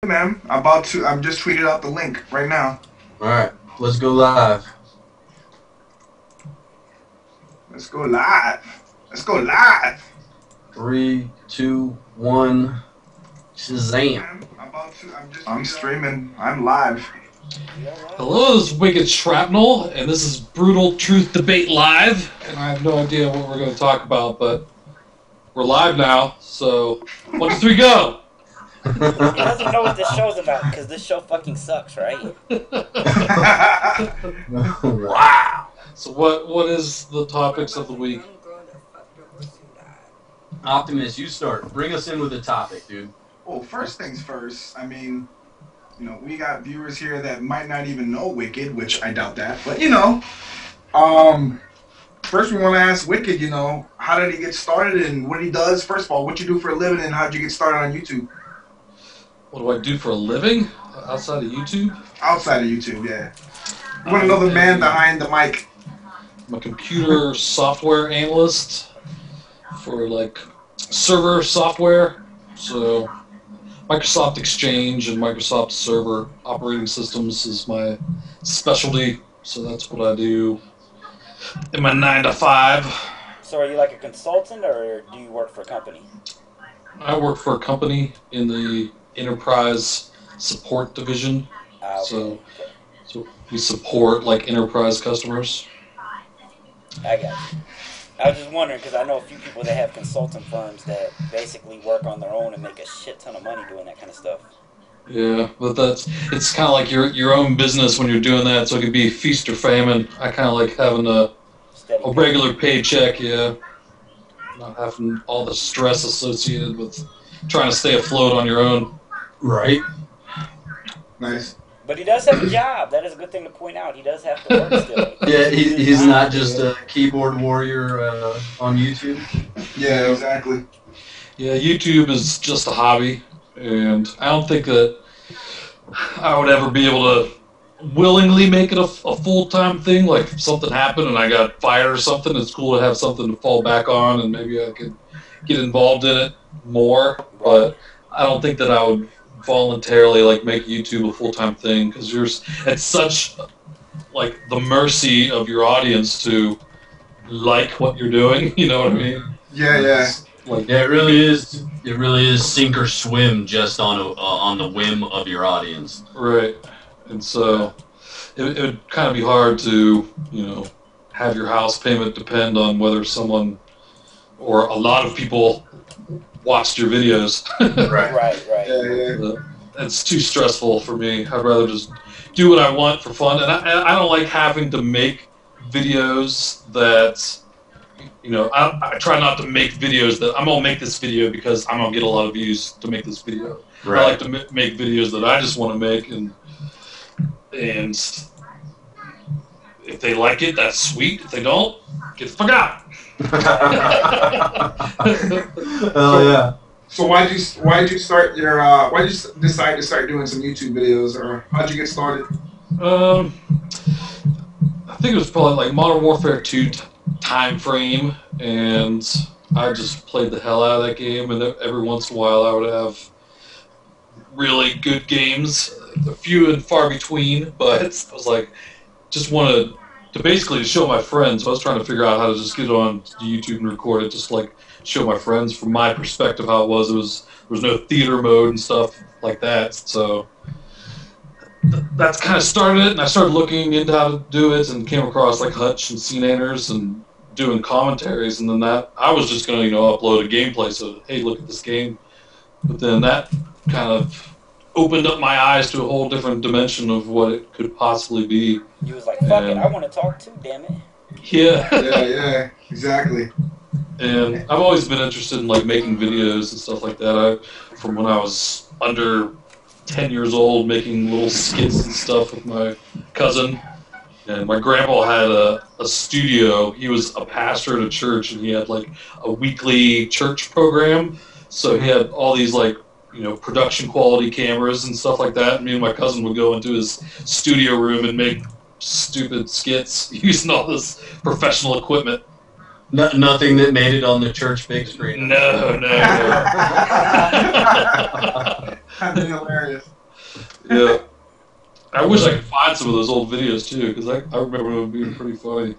Man, I'm just tweeted out the link right now. Alright, let's go live. Let's go live. Let's go live. 3, 2, 1, Shazam. I'm streaming. I'm live. Hello, this is Wicked Shrapnel, and this is Brutal Truth Debate Live. And I have no idea what we're going to talk about, but we're live now, so 1, 2, 3, go! He doesn't know what this show's about because this show fucking sucks, right? Wow. So what is the topics of the week? Optimus, you start. Bring us in with a topic, dude. Well, first things first. I mean, we got viewers here that might not even know Wicked, which I doubt that. But first we want to ask Wicked. How did he get started and what he does? First of all, what you do for a living and how'd you get started on YouTube? What do I do for a living outside of YouTube? Outside of YouTube, yeah. You want to know the man behind the mic? I'm a computer software analyst for server software. So Microsoft Exchange and Microsoft Server operating systems is my specialty. So that's what I do in my 9 to 5. So are you like a consultant or do you work for a company? I work for a company in the enterprise support division. Okay. So we support enterprise customers. I got you. I was just wondering because I know a few people that have consultant firms that basically work on their own and make a shit ton of money doing that kind of stuff. Yeah, but it's kind of like your own business when you're doing that, so it could be feast or famine. I kind of like having a regular paycheck, yeah. Not having all the stress associated with trying to stay afloat on your own. Right. Nice. But he does have a job. That is a good thing to point out. He does have to work still. Yeah, he's not just a keyboard warrior on YouTube. Yeah, exactly. Yeah, YouTube is just a hobby, and I don't think that I would ever be able to willingly make it a full-time thing. Like, if something happened and I got fired or something, it's cool to have something to fall back on, and maybe I could get involved in it more, but I don't think that I would voluntarily make YouTube a full-time thing, because it's such the mercy of your audience to like what you're doing. You know what I mean? Yeah. Yeah, it really is sink or swim just on the whim of your audience. Right. And so it would kind of be hard to have your house payment depend on whether someone or a lot of people watched your videos. Right. Yeah. It's too stressful for me. I'd rather just do what I want for fun. And I don't like having to make videos that, I try not to make videos that I'm going to make this video because I'm going to get a lot of views to make this video. Right. I like to make videos that I just want to make, and if they like it, that's sweet. If they don't, get the fuck out. Hell yeah. So why'd you decide to start doing some YouTube videos, or how'd you get started? I think it was probably Modern Warfare 2 time frame, and I just played the hell out of that game, and every once in a while I would have really good games, a few and far between, but I was just wanted to basically show my friends. So I was trying to figure out how to just get on YouTube and record it, just show my friends from my perspective how it was. There was no theater mode and stuff like that, so that's kind of started it. And I started looking into how to do it and came across Hutch and CNanners and doing commentaries, and then I was just going to upload a gameplay. So hey, look at this game. But then that kind of opened up my eyes to a whole different dimension of what it could possibly be. You was like, fuck it, I want to talk too, damn it. Yeah. Yeah, exactly. And I've always been interested in making videos and stuff like that. From when I was under 10 years old, making little skits and stuff with my cousin. And my grandpa had a studio. He was a pastor at a church, and he had a weekly church program. So he had all these production quality cameras and stuff like that. And me and my cousin would go into his studio room and make stupid skits using all this professional equipment. Nothing that made it on the church big screen. No. That'd be hilarious. Yeah. I wish I could find some of those old videos too, because I remember them being pretty funny.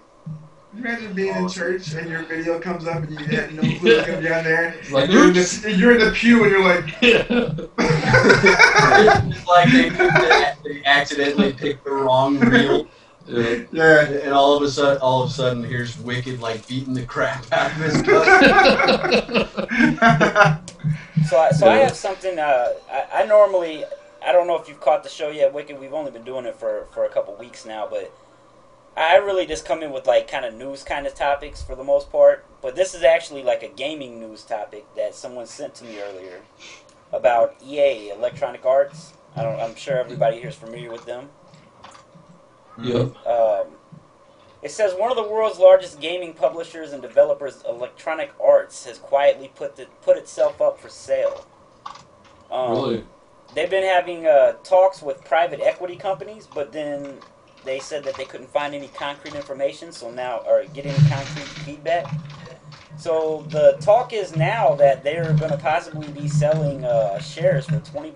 Imagine being in church and your video comes up and you had no clue what's gonna be on there. Like, And you're in the pew and you're like, It's like they accidentally picked the wrong reel. Yeah. And all of a sudden, here's Wicked like beating the crap out of this guy. So I have something. I normally, I don't know if you've caught the show yet, Wicked. We've only been doing it for a couple weeks now, but I really just come in with like kind of news kind of topics for the most part. But this is actually like a gaming news topic that someone sent to me earlier about EA, Electronic Arts. I'm sure everybody here is familiar with them. Yep. It says one of the world's largest gaming publishers and developers, Electronic Arts, has quietly put itself up for sale. Really? They've been having talks with private equity companies, but then they said that they couldn't find any concrete information, or get any concrete feedback. So the talk is now that they're going to possibly be selling shares for $20.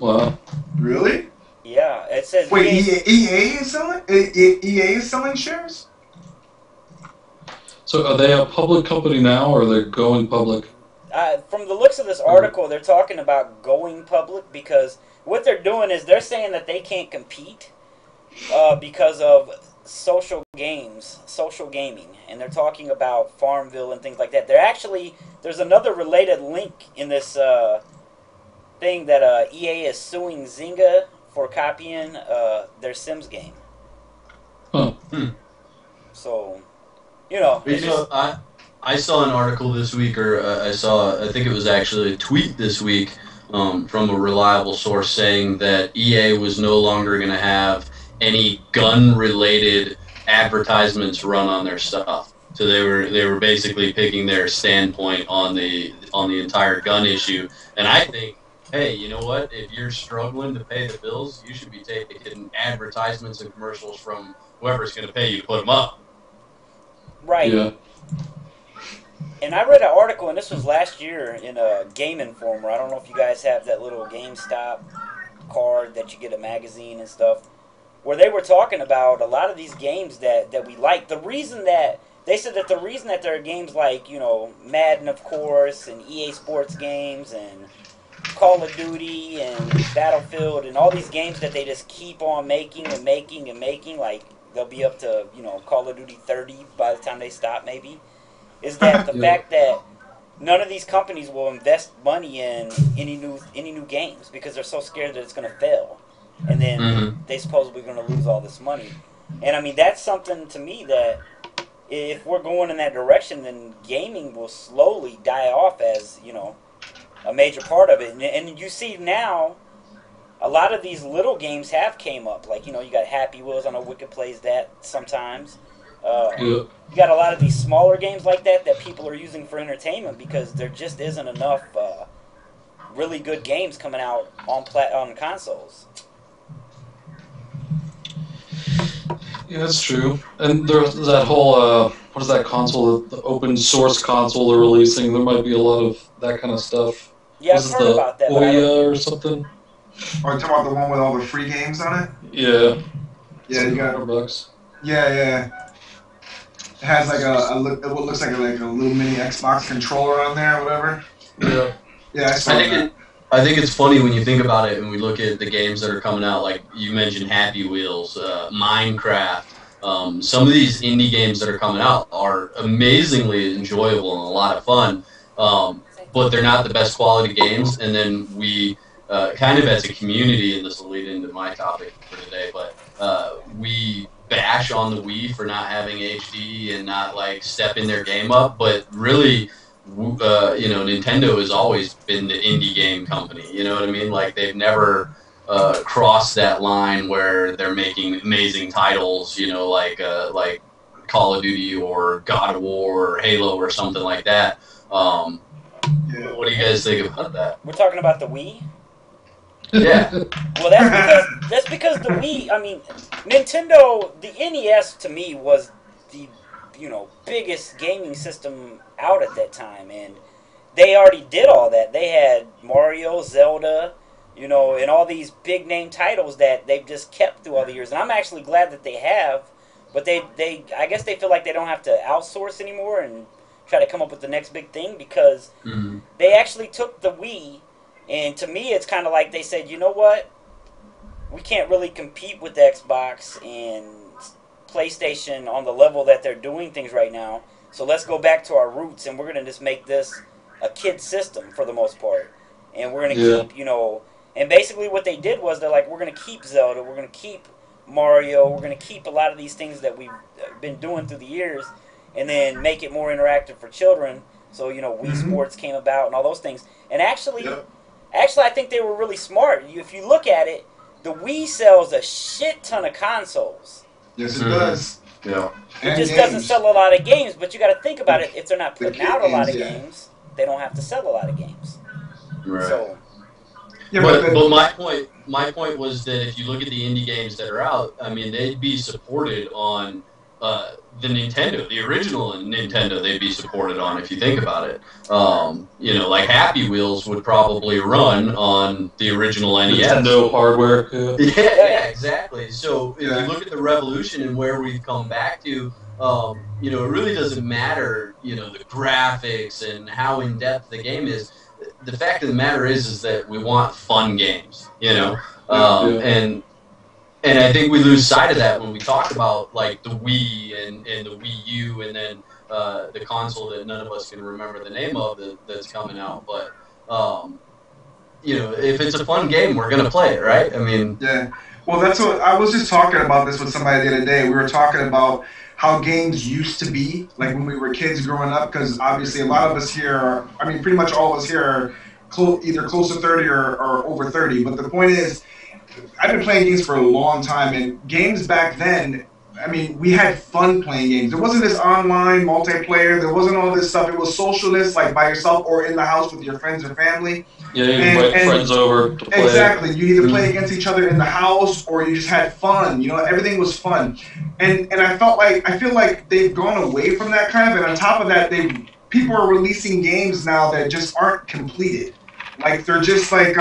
Wow. really? Yeah, it says. Wait, EA is selling? EA is selling shares? So are they a public company now, or they're going public? From the looks of this article, they're talking about going public because what they're doing is they're saying that they can't compete because of social gaming, and they're talking about Farmville and things like that. There's another related link in this thing that EA is suing Zynga for copying their Sims game. Huh. So, I saw an article this week, or I think it was actually a tweet this week from a reliable source saying that EA was no longer going to have any gun-related advertisements run on their stuff. So they were basically picking their standpoint on the entire gun issue. And I think, hey, you know what? If you're struggling to pay the bills, you should be taking advertisements and commercials from whoever's going to pay you to put them up. Right. Yeah. And I read an article, and this was last year in a Game Informer. I don't know if you guys have that little GameStop card that you get a magazine and stuff, where they were talking about a lot of these games that we like. The reason that they said that there are games like, Madden, of course, and EA Sports games, and Call of Duty, and Battlefield, and all these games that they just keep on making and making and making, like they'll be up to, Call of Duty 30 by the time they stop, maybe, is that the fact that none of these companies will invest money in any new games because they're so scared that it's going to fail. And then they supposedly going to lose all this money. And, I mean, that's something to me that if we're going in that direction, then gaming will slowly die off as, a major part of it. And you see now, a lot of these little games have came up. Like, you got Happy Wheels. I know Wicked plays that sometimes. You got a lot of these smaller games like that people are using for entertainment because there just isn't enough really good games coming out on consoles. Yeah, that's true. And there's that whole, what is that console, the open source console they're releasing? There might be a lot of that kind of stuff. Yeah, I've heard about that. Ouya or something? Or you talking about the one with all the free games on it? Yeah. Yeah, you got $100. Yeah. It has like what looks like a little mini Xbox controller on there or whatever. Yeah. Yeah, I saw that. I think it's funny when you think about it and we look at the games that are coming out, like you mentioned Happy Wheels, Minecraft. Some of these indie games that are coming out are amazingly enjoyable and a lot of fun, but they're not the best quality games. And then we, kind of as a community, and this will lead into my topic for today, but we bash on the Wii for not having HD and not like stepping their game up, but really, Nintendo has always been the indie game company. You know what I mean? Like they've never crossed that line where they're making amazing titles. Like Call of Duty or God of War or Halo or something like that. What do you guys think about that? We're talking about the Wii? Yeah. Well, that's because the Wii. I mean, Nintendo. The NES to me was the biggest gaming system out at that time, and they already did all that. They had Mario, Zelda, you know, and all these big name titles that they've just kept through all the years. And I'm actually glad that they have, but I guess they feel like they don't have to outsource anymore and try to come up with the next big thing, because they actually took the Wii, and to me it's kind of like they said, you know what, we can't really compete with the Xbox and PlayStation on the level that they're doing things right now, so let's go back to our roots, and we're going to just make this a kid system for the most part, and we're going to keep, you know, and basically what they did was they're like, we're going to keep Zelda, we're going to keep Mario, we're going to keep a lot of these things that we've been doing through the years, and then make it more interactive for children. So, you know, Wii Sports came about and all those things. And actually, I think they were really smart. If you look at it, the Wii sells a shit ton of consoles. Yes, it does. Yeah. It just doesn't sell a lot of games, but you got to think about it. If they're not putting out a lot of games, they don't have to sell a lot of games. Right. So, but my point was that if you look at the indie games that are out, I mean, they'd be supported on the Nintendo, the original Nintendo. They'd be supported on, if you think about it. You know, like Happy Wheels would probably run on the original NES. Nintendo hardware. Yeah, exactly. So if you look at the revolution and where we've come back to, you know, it really doesn't matter, you know, the graphics and how in depth the game is. The fact of the matter is that we want fun games, you know, and I think we lose sight of that when we talk about like the Wii and the Wii U, and then the console that none of us can remember the name of that's coming out. But you know, if it's a fun game, we're gonna play it, right? I mean, well, that's what I was just talking about this with somebody the other day. We were talking about how games used to be, like when we were kids growing up, because obviously a lot of us here are, I mean, pretty much all of us here are either close to 30 or over 30. But the point is, I've been playing games for a long time, and games back then, I mean, we had fun playing games. There wasn't this online multiplayer. There wasn't all this stuff. It was socialist, like by yourself or in the house with your friends or family. Yeah, you invite friends over to play. Exactly. You either play against each other in the house or you just had fun. You know, everything was fun. And I feel like they've gone away from that kind of, and on top of that, people are releasing games now that just aren't completed. Like they're just like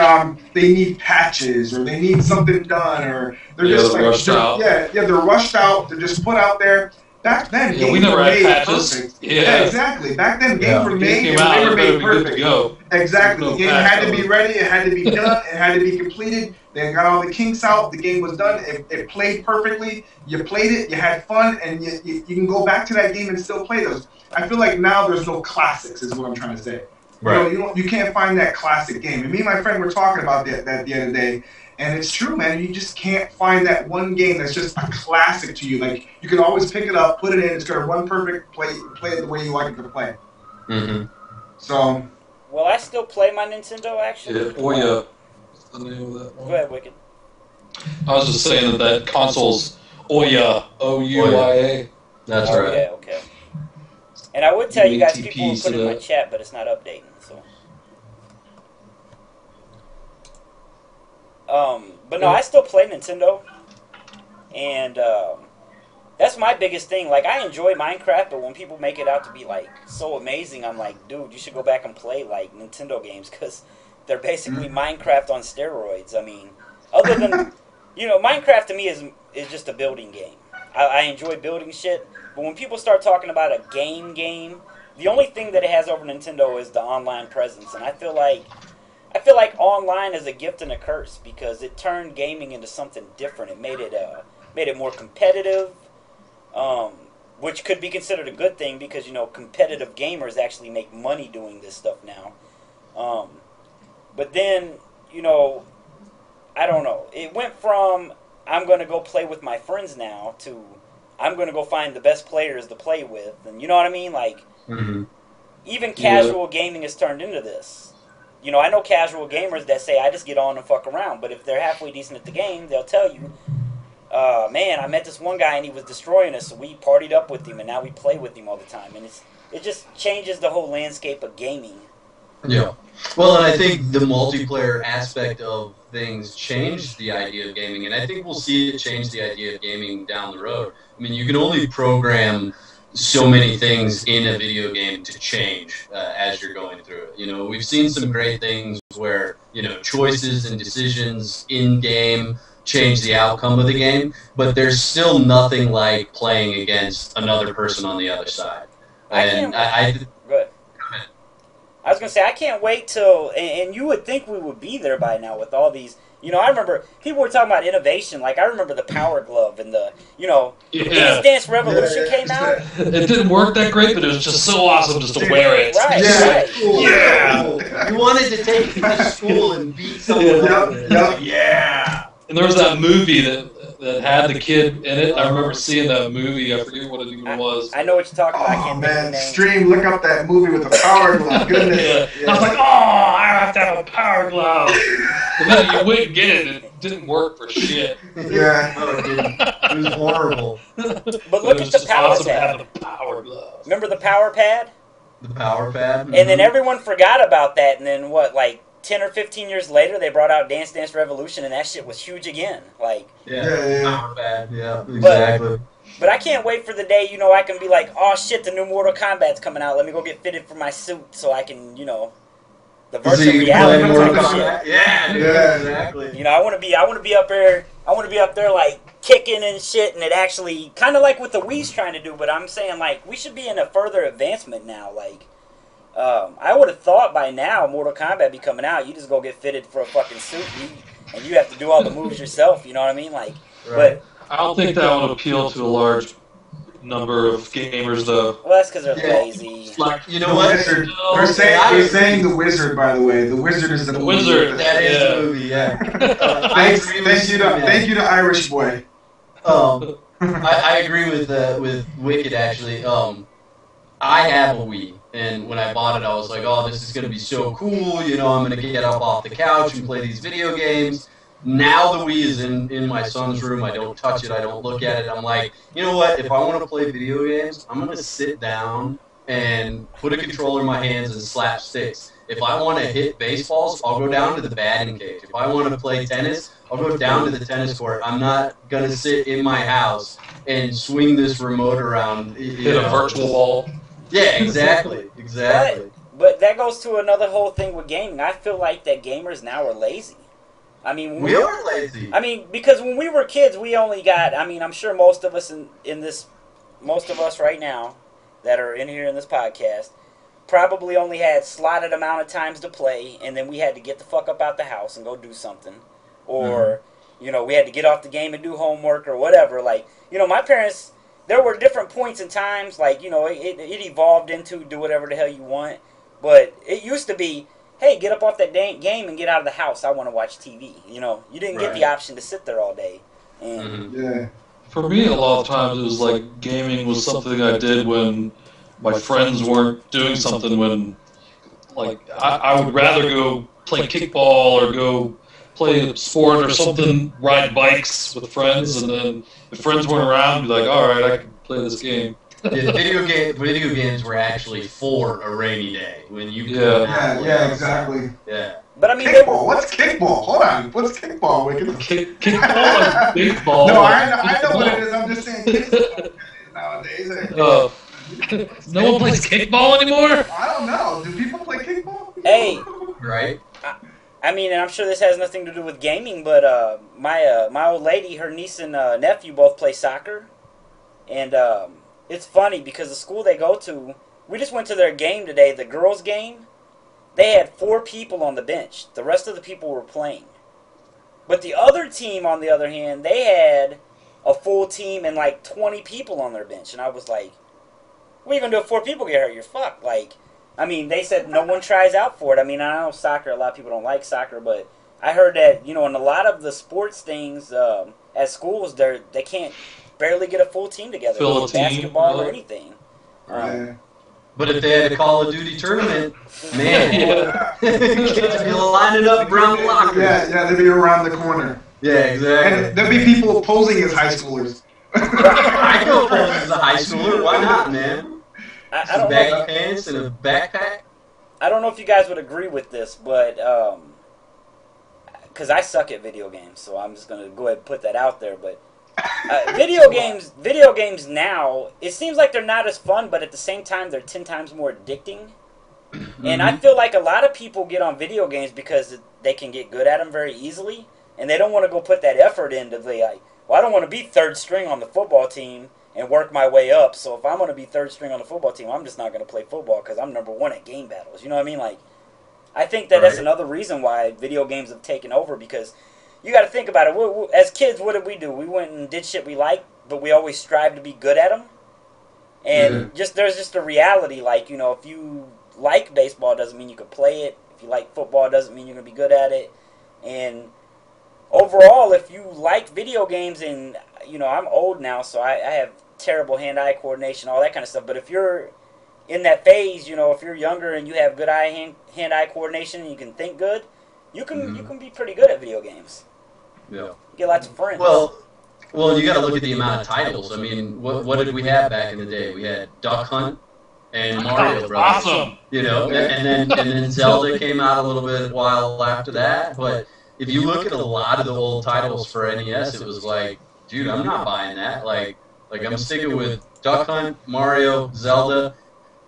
they need patches or they need something done, or they're just like rushed out. They're rushed out. They're just put out there. Back then, games we never were had made patches. perfect. Yeah, exactly. Back then, games were made and out, they were made perfect. To go. Exactly. The game had to be ready. It had to be done. It had to be completed. They got all the kinks out. The game was done. It played perfectly. You played it. You had fun, and you can go back to that game and still play those. I feel like now there's no classics, is what I'm trying to say. Right. You can't find that classic game. And me and my friend were talking about that the other day, and it's true, man. You just can't find that one game that's just a classic to you. Like, you can always pick it up, put it in, it's going to run perfect, play it the way you like it to play. So. Well, I still play my Nintendo, actually. Yeah, Ouya. What's the name of that one? Go ahead, Wicked. I was just saying that console's Ouya, O-U-Y-A. That's right. Yeah, okay. And I would tell you guys, people will put in my chat, but it's not updating. So, but no, I still play Nintendo, and that's my biggest thing. Like, I enjoy Minecraft, but when people make it out to be like so amazing, I'm like, dude, you should go back and play like Nintendo games, because they're basically Minecraft on steroids. I mean, other than Minecraft to me is just a building game. I enjoy building shit. But when people start talking about a game, the only thing that it has over Nintendo is the online presence, and I feel like online is a gift and a curse, because it turned gaming into something different. It made it more competitive, which could be considered a good thing, because competitive gamers actually make money doing this stuff now. But then I don't know. It went from I'm going to go play with my friends now to I'm going to go find the best players to play with. And you know what I mean? Like, even casual gaming has turned into this. I know casual gamers that say, I just get on and fuck around. But if they're halfway decent at the game, they'll tell you, man, I met this one guy and he was destroying us. So we partied up with him and now we play with him all the time. And it just changes the whole landscape of gaming. Yeah. Well, and I think the multiplayer aspect of things changed the idea of gaming, and I think we'll see it change the idea of gaming down the road. I mean, you can only program so many things in a video game to change as you're going through it. You know, we've seen some great things where, you know, choices and decisions in game change the outcome of the game, but there's still nothing like playing against another person on the other side. And Good. I was gonna say I can't wait till, and you would think we would be there by now with all these. You know, I remember people were talking about innovation. Like I remember the Power Glove and the, you know, Dance Revolution came out. It didn't work that great, but it was just so awesome just to wear it. Right, yeah. You wanted to take it to school and beat someone up. Yeah. And there was that movie that had the kid in it. I remember seeing that movie. I forget what it even was. I know what you're talking about. I can't man, think of the name. Stream, look up that movie with the Power Glove. Goodness. Yeah. I was like, oh, I have to have a Power Glove. And then you wouldn't get it. It didn't work for shit. Yeah. No, it didn't. It was horrible. But look at the Power awesome Pad. to have the Power Glove. Remember the Power Pad? The Power Pad. And then everyone forgot about that, and then what, like 10 or 15 years later, they brought out Dance Revolution, and that shit was huge again. Like, Power Pad. Yeah, exactly. But I can't wait for the day, you know, I can be like, oh shit, the new Mortal Kombat's coming out. Let me go get fitted for my suit so I can, you know, the virtual reality type shit. Yeah, exactly. You know, I want to be up there like kicking and shit, and it actually kind of like what the Wii's trying to do. But I'm saying like we should be in a further advancement now. Like, I would have thought by now Mortal Kombat be coming out. You just go get fitted for a fucking suit, and you have to do all the moves yourself. You know what I mean? Like, but I don't think that would appeal to a large number of gamers, though. Well, that's because they're lazy. Like, you know what? They're saying the Wizard, by the way. The Wizard is the Wizard. That is the movie, yeah. Thank you to Irish Boy. I agree with Wicked, actually. I have a Wii, and when I bought it, I was like, oh, this is going to be so cool. You know, I'm going to get up off the couch and play these video games. Now the Wii is in my son's room. I don't touch it. I don't look at it. I'm like, you know what? If I want to play video games, I'm going to sit down and put a controller in my hands and slap sticks. If I want to hit baseballs, I'll go down to the batting cage. If I want to play tennis, I'll go down to the tennis court. I'm not going to sit in my house and swing this remote around. Hit a virtual ball. Yeah, exactly. But that goes to another whole thing with gaming. I feel like that gamers now are lazy. I mean, we are lazy. I mean, because when we were kids, we only got. I mean, I'm sure most of us most of us right now that are in here in this podcast, probably only had slotted amount of times to play, and then we had to get the fuck up out the house and go do something, or you know, we had to get off the game and do homework or whatever. Like, you know, my parents. There were different points in times, like, you know, it evolved into do whatever the hell you want, but it used to be, hey, get up off that game and get out of the house. I want to watch TV. You know, you didn't get the option to sit there all day. And Yeah. For me, a lot of times it was like gaming was something I did when my friends weren't doing something. When, like, I would rather go play kickball or go play a sport or something, ride bikes with friends, and then if friends weren't around, be like, all right, I can play this game. Yeah, video games were actually for a rainy day when you Yeah, exactly. Yeah. But I mean, Kickball. What's kickball? Hold on. What's kickball, Wicked? Kickball and baseball. No, I know what it is. I'm just saying kickball nowadays. No one plays kickball anymore? I don't know. Do people play kickball? Hey. Right. I mean, and I'm sure this has nothing to do with gaming, but my old lady, her niece and nephew both play soccer, and it's funny because the school they go to, we just went to their game today, the girls' game. They had 4 people on the bench. The rest of the people were playing. But the other team, on the other hand, they had a full team and like 20 people on their bench, and I was like, what are you gonna do if 4 people get hurt? You're fucked. Like, I mean, they said no one tries out for it. I mean, I know soccer, a lot of people don't like soccer, but I heard that, you know, in a lot of the sports things at schools, they can't barely get a full team together. Fill a team, basketball or anything. But if they had a Call of Duty tournament, man, kids would be lining up around the locker. Yeah, they'd be around the corner. Yeah, exactly. And there'd be people posing as high schoolers. I go pose as a high schooler. Why not, man? I don't baggy know. pants and a backpack. I don't know if you guys would agree with this, but because I suck at video games, so I'm just gonna go ahead and put that out there. But Video games now, it seems like they're not as fun, but at the same time, they're 10 times more addicting. And I feel like a lot of people get on video games because they can get good at them very easily, and they don't want to go put that effort into well, I don't want to be third string on the football team and work my way up. So if I'm going to be third string on the football team, I'm just not going to play football because I'm number one at game battles. You know what I mean? Like, I think that's another reason why video games have taken over, because you got to think about it. As kids, what did we do? We went and did shit we liked, but we always strived to be good at them. And there's just a reality, like, you know, if you like baseball, doesn't mean you can play it. If you like football, doesn't mean you're going to be good at it. And overall, if you like video games, and, you know, I'm old now, so I have terrible hand-eye coordination, all that kind of stuff. But if you're in that phase, you know, if you're younger and you have good hand-eye coordination and you can think good, you can be pretty good at video games. Yeah. You get lots of friends. Well, you got to look at the amount of titles. I mean, what did we have back in the day? We had Duck Hunt and Mario Brothers. Awesome. You know, and then Zelda came out a little bit a while after that. But if you look at a lot of the old titles for NES, it was like, dude, I'm not buying that. Like I'm sticking with Duck Hunt, Mario, Zelda,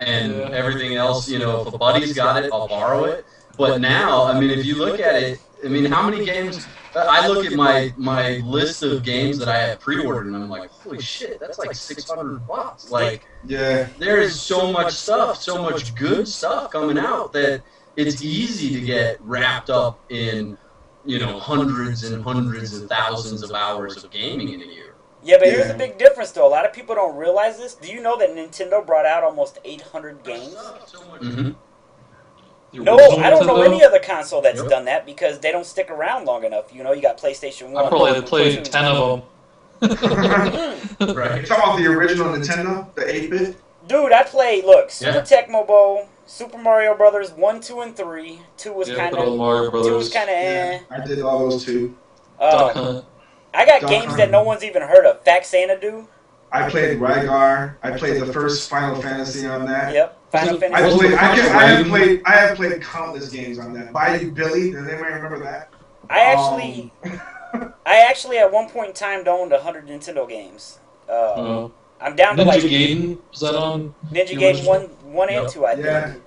and everything else. You know, if a buddy's got it, I'll borrow it. But now, I mean, if you look at it, I mean, how many games? I look at my list of games that I have pre-ordered, and I'm like, holy shit, that's like $600. Like, there is so much stuff, so much good stuff coming out that it's easy to get wrapped up in, you know, hundreds and hundreds of thousands of hours of gaming in a year. Yeah, but here's the big difference, though. A lot of people don't realize this. Do you know that Nintendo brought out almost 800 games? No, I don't know any other console that's done that, because they don't stick around long enough. You know, you got PlayStation 1. I probably played 10 of them. Right. You're talking about the original Nintendo, the 8-bit? Dude, I played, Super Tecmo Bowl, Super Mario Brothers 1, 2, and 3. 2 was kind of eh. I did all those too. I got games that no one's even heard of. Faxanadu. I played Rygar. I played the first Final Fantasy on that. Yep. Final Fantasy. I have played countless games on that. Bayou Billy. Does anybody remember that? I actually at one point in time owned 100 Nintendo games. I'm down to Ninja Gaiden. Was that on? Ninja Gaiden 1 and 2, I think.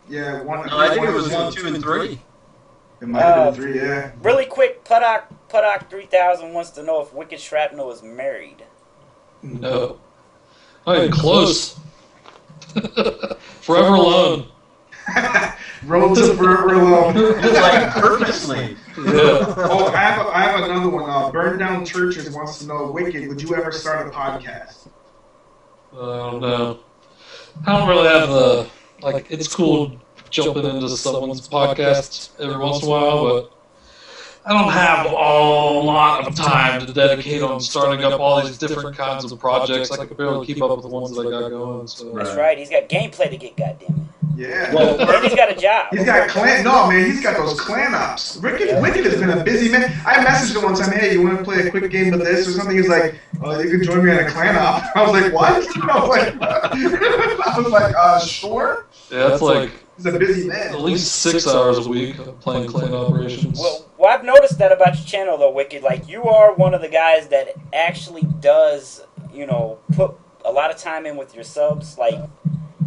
Yeah. No, I think it was 1, 2, and 3. It might have been 3, yeah. Really quick, Puddock 3000 wants to know if Wicked Shrapnel is married. No. I'm close. Forever Alone. Road to Forever Alone. It's like purposely. Yeah. Oh, I have another one. Burn Down Churches wants to know, Wicked, would you ever start a podcast? I don't know. I don't really have the, like, it's cool jumping into someone's podcast every once in a while, but I don't have a lot of time to dedicate on starting up all these different kinds of projects. I can barely keep up with the ones that I got going. So. That's right. He's got gameplay to get, goddammit. Yeah. Well, and he's got a job. He's got clan. No, man, he's got those clan ops. Wicked has been a busy man. I messaged him one time, hey, you want to play a quick game of this or something? He's like, oh, you can join me on a clan op. I was like, what? I was like, sure. Yeah, it's like he's a busy man. At least 6 hours a week playing clan operations. Well, I've noticed that about your channel, though, Wicked. Like, you are one of the guys that actually does, you know, put a lot of time in with your subs. Like,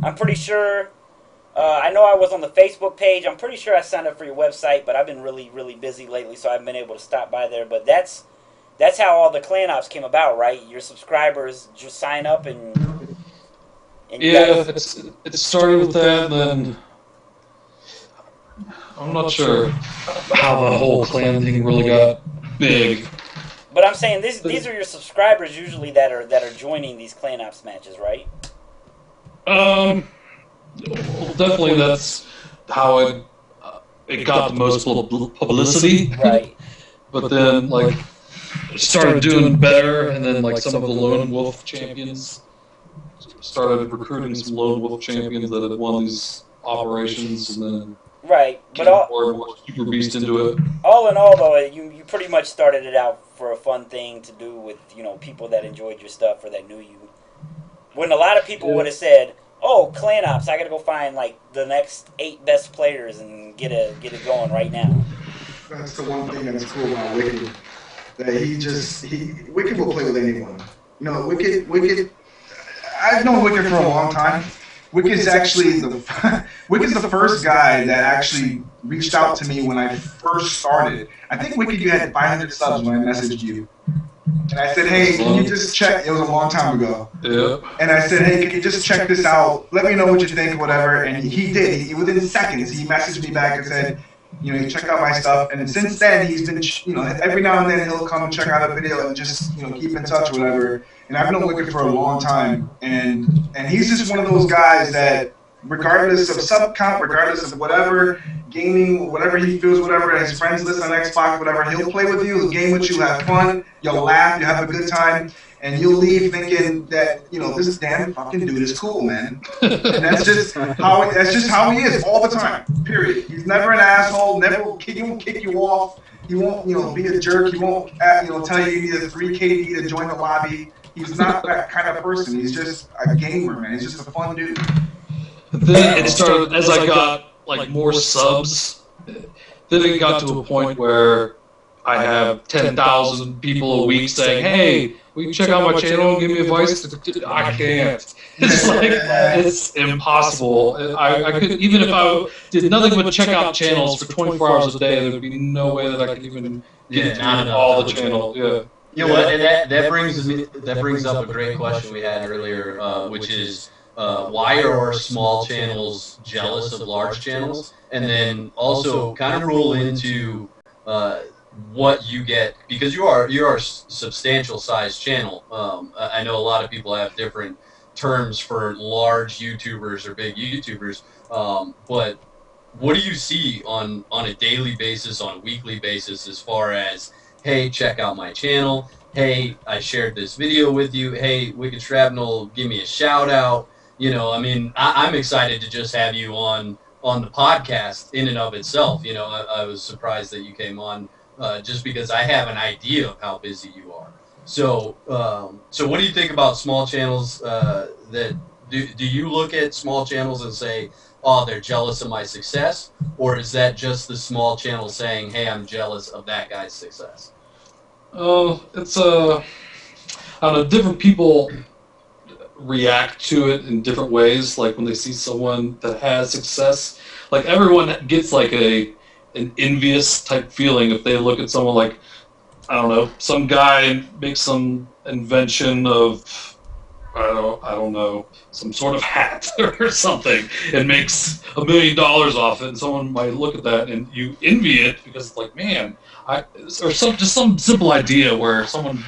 I'm pretty sure. I know I was on the Facebook page. I'm pretty sure I signed up for your website, but I've been really, really busy lately, so I haven't been able to stop by there. But that's how all the clan ops came about, right? Your subscribers just sign up and yeah, it started with that, and then I'm not sure how the whole clan thing really got big. But I'm saying these are your subscribers usually that are joining these clan ops matches, right? Well, definitely that's how it got the most publicity. Right. But then, like, it started doing better, and then, like, some of the lone wolf champions started recruiting some lone wolf champions that had won these operations, and then but more super beast into it. All in all, though, you pretty much started it out for a fun thing to do with, you know, people that enjoyed your stuff or that knew you. When a lot of people would have said, oh, clan ops, I gotta go find, like, the next 8 best players and get it going right now. That's the one thing that's cool about Wicked. that Wicked will play with anyone. You know, Wicked. I've known Wicked for a long time. Wicked's actually Wicked's the first guy that actually reached out to me when I first started. I think Wicked, you had 500 subs when I messaged you. And I said, hey, can you just check? It was a long time ago. Yeah. And I said, hey, can you just check this out? Let me know what you think, whatever. And he did. He within seconds, he messaged me back and said, you know, you check out my stuff. And since then, he's been, you know, every now and then he'll come and check out a video and just, you know, keep in touch, whatever. And I've known Wicked for a long time. And he's just one of those guys that, regardless of sub count, regardless of whatever, gaming, whatever he feels, whatever, his friends list on Xbox, whatever, he'll play with you, he'll game with you, have fun, you'll laugh, you'll have a good time, and you'll leave thinking that, you know, this damn fucking dude is cool, man. And that's just how he is all the time, period. He's never an asshole, he won't kick you off, he won't, you know, be a jerk, he won't, you know, tell you need a 3 KD to join the lobby. He's not that kind of person. He's just a gamer, man. He's just a fun dude. Then it started, as I got like more subs, then it got to a point where I have 10,000 people a week saying, hey, will you check out my channel and give me advice? I can't. It's like, it's impossible. I could, even if I did nothing but check out channels for 24 hours a day, there would be no way that I could even get to all the channels. Yeah. You know what? And that brings up a great question we had earlier, which is, why are small channels jealous of large channels? And then also kind of roll into what you get, because you are a substantial size channel. I know a lot of people have different terms for large YouTubers or big YouTubers, but what do you see on a daily basis, on a weekly basis, as far as, hey, check out my channel, hey, I shared this video with you, hey, Wicked Shrapnel, give me a shout out. You know, I mean, I'm excited to just have you on the podcast in and of itself. You know, I was surprised that you came on just because I have an idea of how busy you are. So, so what do you think about small channels? That do you look at small channels and say, oh, they're jealous of my success? Or is that just the small channel saying, hey, I'm jealous of that guy's success? Oh, it's I don't know, different people react to it in different ways. Like when they see someone that has success, like everyone gets like an envious type feeling if they look at someone like, I don't know, some guy makes some invention of, I don't know, some sort of hat or something, and makes $1 million off it, and someone might look at that and you envy it because it's like, man, or some simple idea where someone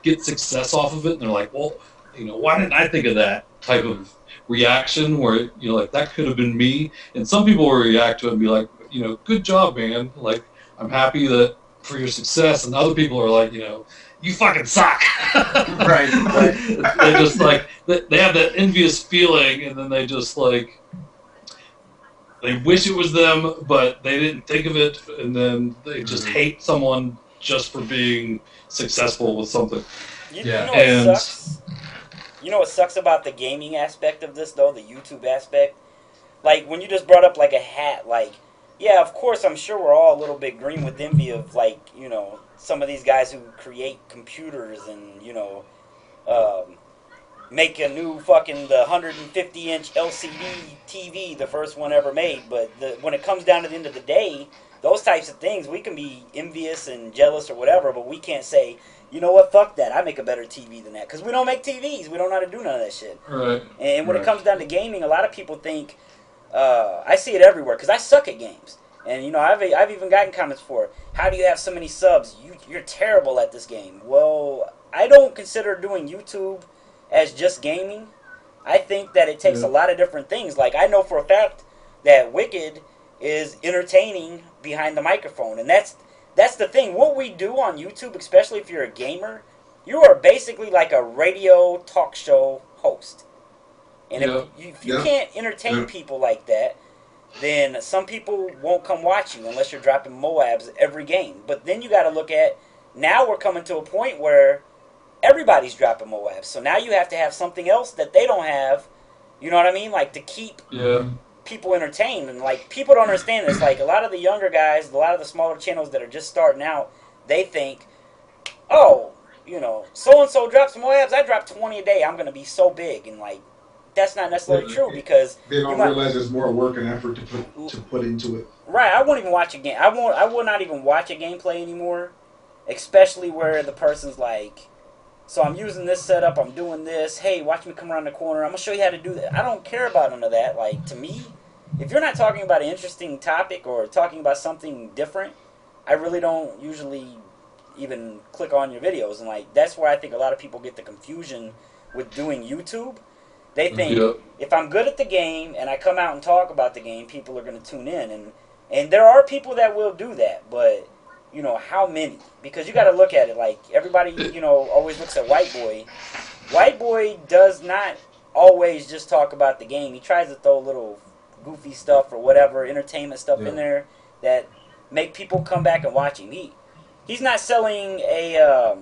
gets success off of it and they're like, well, you know, why didn't I think of that type of reaction where, you know, like that could have been me? And some people will react to it and be like, you know, good job, man. Like, I'm happy that for your success. And other people are like, you know, you fucking suck. Right. They just like, they have that envious feeling, and then they just like, they wish it was them, but they didn't think of it. And then they just hate someone just for being successful with something. You know what sucks? You know what sucks about the gaming aspect of this, though, the YouTube aspect? Like, when you just brought up, like, a hat, like, yeah, of course, I'm sure we're all a little bit green with envy of, like, you know, some of these guys who create computers and, you know, make a new fucking, the 150-inch LCD TV, the first one ever made. But when it comes down to the end of the day, those types of things, we can be envious and jealous or whatever, but we can't say, you know what, fuck that, I make a better TV than that. Because we don't make TVs. We don't know how to do none of that shit. Right. And when it comes down to gaming, a lot of people think, I see it everywhere, because I suck at games. And, you know, I've even gotten comments for, how do you have so many subs? You're terrible at this game. Well, I don't consider doing YouTube as just gaming. I think that it takes a lot of different things. Like, I know for a fact that Wicked is entertaining behind the microphone. And that's the thing. What we do on YouTube, especially if you're a gamer, you are basically like a radio talk show host. And if you can't entertain people like that, then some people won't come watch you unless you're dropping Moabs every game. But then you got to look at, now we're coming to a point where everybody's dropping Moabs. So now you have to have something else that they don't have, you know what I mean? Like, to keep people entertained. And, like, people don't understand this. Like, a lot of the younger guys, a lot of the smaller channels that are just starting out, they think, oh, so and so drops some Moabs, I drop 20 a day. I'm gonna be so big, and like that's not necessarily true because they don't realize there's more work and effort to put into it. Right, I won't even watch a game. I will not even watch a gameplay anymore, especially where the person's like, so I'm using this setup, I'm doing this. Hey, watch me come around the corner. I'm gonna show you how to do that. I don't care about none of that. Like to me, if you're not talking about an interesting topic or talking about something different, I really don't usually even click on your videos. And like that's where I think a lot of people get the confusion with doing YouTube. They think if I'm good at the game and I come out and talk about the game, people are going to tune in. And there are people that will do that, but, how many? Because you got to look at it like everybody, always looks at White Boy. White Boy does not always just talk about the game. He tries to throw little goofy stuff or whatever, entertainment stuff in there that make people come back and watch him. He's not selling a...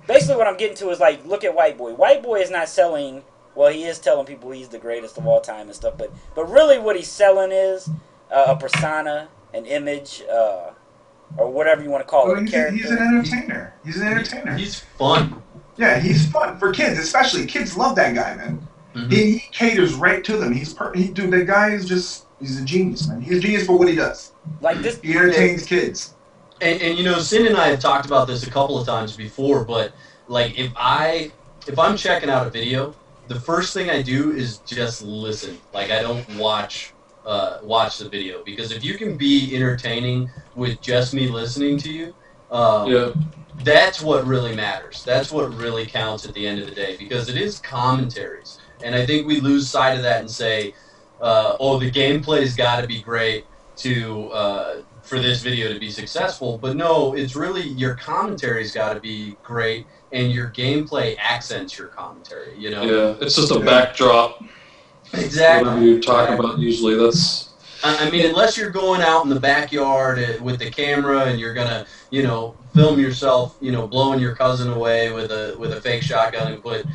basically what I'm getting to is like, look at White Boy. White Boy is not selling... Well, he is telling people he's the greatest of all time and stuff, but really what he's selling is a persona, an image, or whatever you want to call it. He's an entertainer. He's fun. Yeah, he's fun for kids, especially. Kids love that guy, man. Mm-hmm. He caters right to them. Dude, the guy is he's a genius, man. He's a genius for what he does. Like this, he entertains kids. And Sin and I have talked about this a couple of times before, but like if I'm checking out a video, the first thing I do is just listen. Like I don't watch the video, because if you can be entertaining with just me listening to you, that's what really matters. That's what really counts at the end of the day, because it is commentaries, and I think we lose sight of that and say, the gameplay's got to be great for this video to be successful. But no, it's really your commentary's got to be great, and your gameplay accents your commentary. Yeah, it's just a backdrop. Exactly. Whatever you talk about, usually that's... I mean, unless you're going out in the backyard with the camera and you're gonna, film yourself, blowing your cousin away with a fake shotgun and put,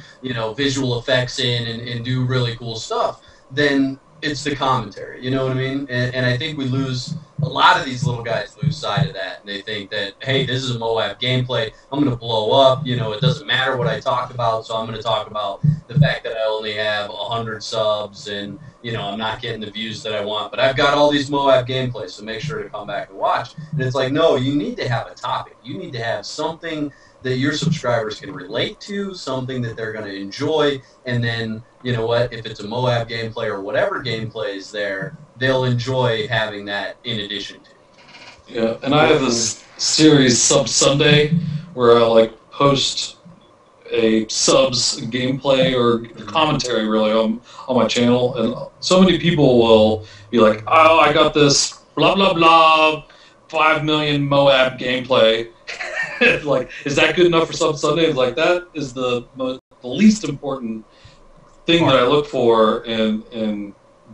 visual effects in and do really cool stuff, then it's the commentary. You know what I mean? And I think a lot of these little guys lose sight of that. And they think that, hey, this is a Moab gameplay. I'm going to blow up. It doesn't matter what I talk about, so I'm going to talk about the fact that I only have 100 subs and, I'm not getting the views that I want. But I've got all these Moab gameplays, so make sure to come back and watch. And it's like, no, you need to have a topic. You need to have something that your subscribers can relate to, something that they're going to enjoy, and then, you know what, if it's a Moab gameplay or whatever gameplay is there, they'll enjoy having that in addition to. Yeah, and I have this series, Sub Sunday, where I post a subs gameplay or commentary really on my channel, and so many people will be like, oh, I got this blah blah blah 5 million Moab gameplay. Like, is that good enough for Sub Sunday? Like, that is the least important thing that I look for in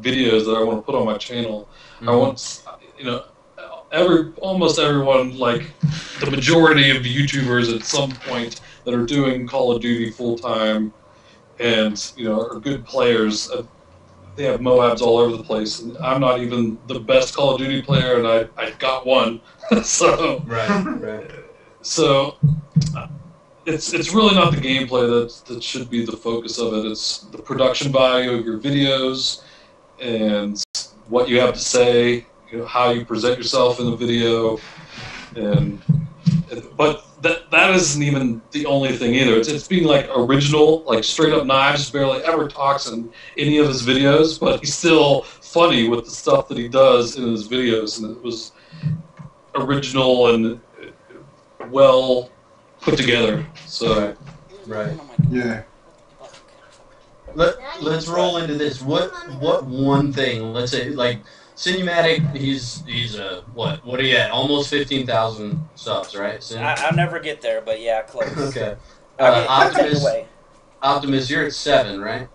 videos that I want to put on my channel. Mm-hmm. I want, almost everyone, like the majority of YouTubers at some point that are doing Call of Duty full time and are good players, they have Moabs all over the place. And I'm not even the best Call of Duty player, and I got one. So right. So it's really not the gameplay that should be the focus of it. It's the production value of your videos and what you have to say, how you present yourself in the video, but that isn't even the only thing either. It's being original, straight up Knives barely ever talks in any of his videos, but he's still funny with the stuff that he does in his videos, and it was original and well put together. So right. Yeah. Let's roll into this. What one thing? Let's say Sinumatic. He's what are you at? Almost 15,000 subs, right? I'll never get there, but yeah, close. Okay. Optimus, you're at 7, right?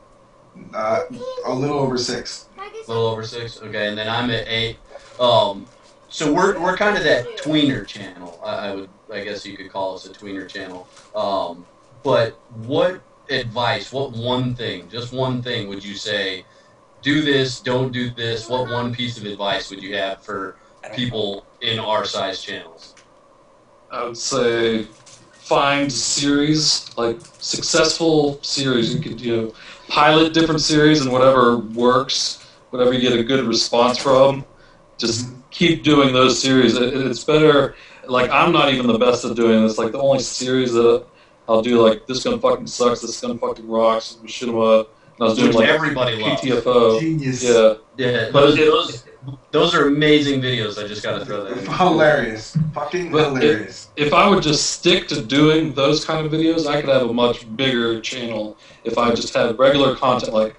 A little over 6. A little over 6. Okay, and then I'm at 8. So we're kind of that tweener channel. I guess you could call us a tweener channel. But what advice, what one thing, just one thing would you say, do this, don't do this? What one piece of advice would you have for people in our size channels? I would say find series, like successful series. You could pilot different series and whatever works, whatever you get a good response from, just keep doing those series. It's better. Like, I'm not even the best at doing this. Like, the only series that I'll do, like, this gun fucking sucks, this gun fucking rocks, Machinima, and I was doing like everybody loves. PTFO. Genius. Yeah, but those are amazing videos. I just gotta throw that in. Hilarious. Fucking hilarious. If I would just stick to doing those kind of videos, I could have a much bigger channel. If I just had regular content, like,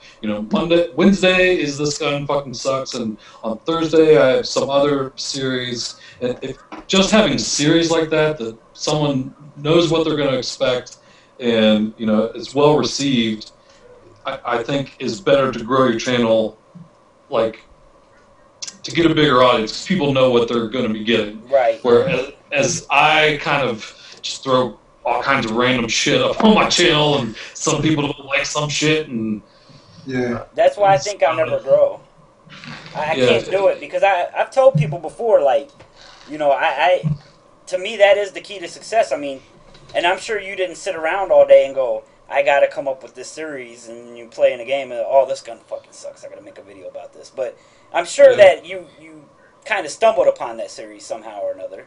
Wednesday is this gun fucking sucks, and on Thursday I have some other series. And if just having a series like that someone knows what they're going to expect, and it's well received, I think is better to grow your channel, like, to get a bigger audience, because people know what they're going to be getting. Right. Whereas I kind of just throw all kinds of random shit up on my channel, and some people don't like some shit, and that's why I think I'll never grow. I can't do it, because I've told people before, like, to me that is the key to success. I mean, and I'm sure you didn't sit around all day and go, I gotta come up with this series, and you play in a game and this gun fucking sucks, I gotta make a video about this. But I'm sure that you kind of stumbled upon that series somehow or another.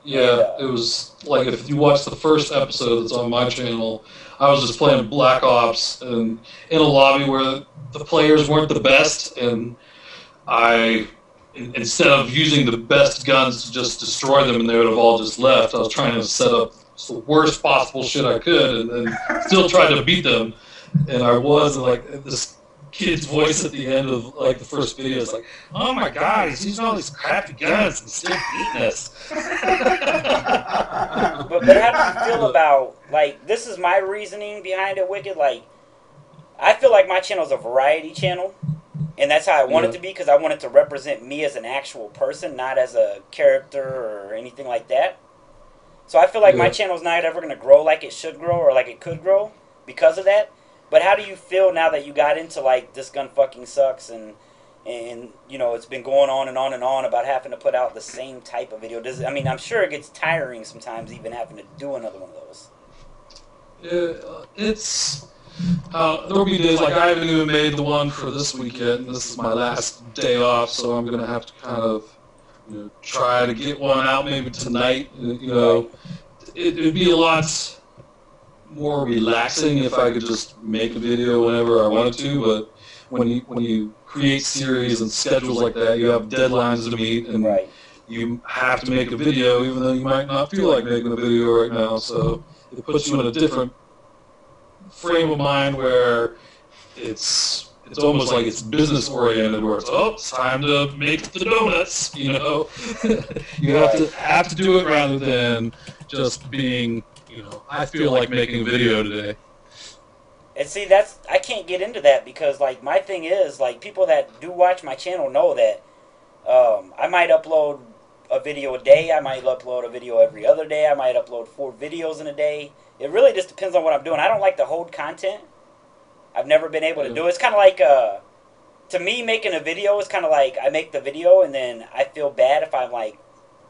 Yeah, it was like, if you watch the first episode that's on my channel, I was just playing Black Ops and in a lobby where the players weren't the best, and instead of using the best guns to just destroy them and they would have all just left, I was trying to set up the worst possible shit I could and then still try to beat them. And I was, like, this kid's voice at the end of, like, the first video is like, oh my god, he's using all these crappy guns and still beating us. But how do you feel about, like, this is my reasoning behind it, Wicked, like, I feel like my channel is a variety channel, and that's how I want it to be, because I want it to represent me as an actual person, not as a character or anything like that. So I feel like my channel's not ever going to grow like it should grow or like it could grow because of that. But how do you feel now that you got into, like, this gun fucking sucks, and it's been going on and on and on about having to put out the same type of video? I'm sure it gets tiring sometimes even having to do another one of those. Yeah, it's... there'll be days, like, I haven't even made the one for this weekend. This is my last day off, so I'm going to have to kind of, try to get one out maybe tonight. It'd be a lot more relaxing if I could just make a video whenever I wanted to, but when you create series and schedules like that, you have deadlines to meet, and you have to make a video even though you might not feel like making a video right now, so it puts you in a different frame of mind where it's almost like it's business oriented, where it's time to make the donuts, you have to do it rather than just being, I feel like making a video today. And see, I can't get into that, because, like, my thing is, like, people that do watch my channel know that I might upload a video a day, I might upload a video every other day, I might upload 4 videos in a day. It really just depends on what I'm doing. I don't like to hold content. I've never been able to do it. It's kind of like, to me, making a video is kind of like, I make the video and then I feel bad if I'm like,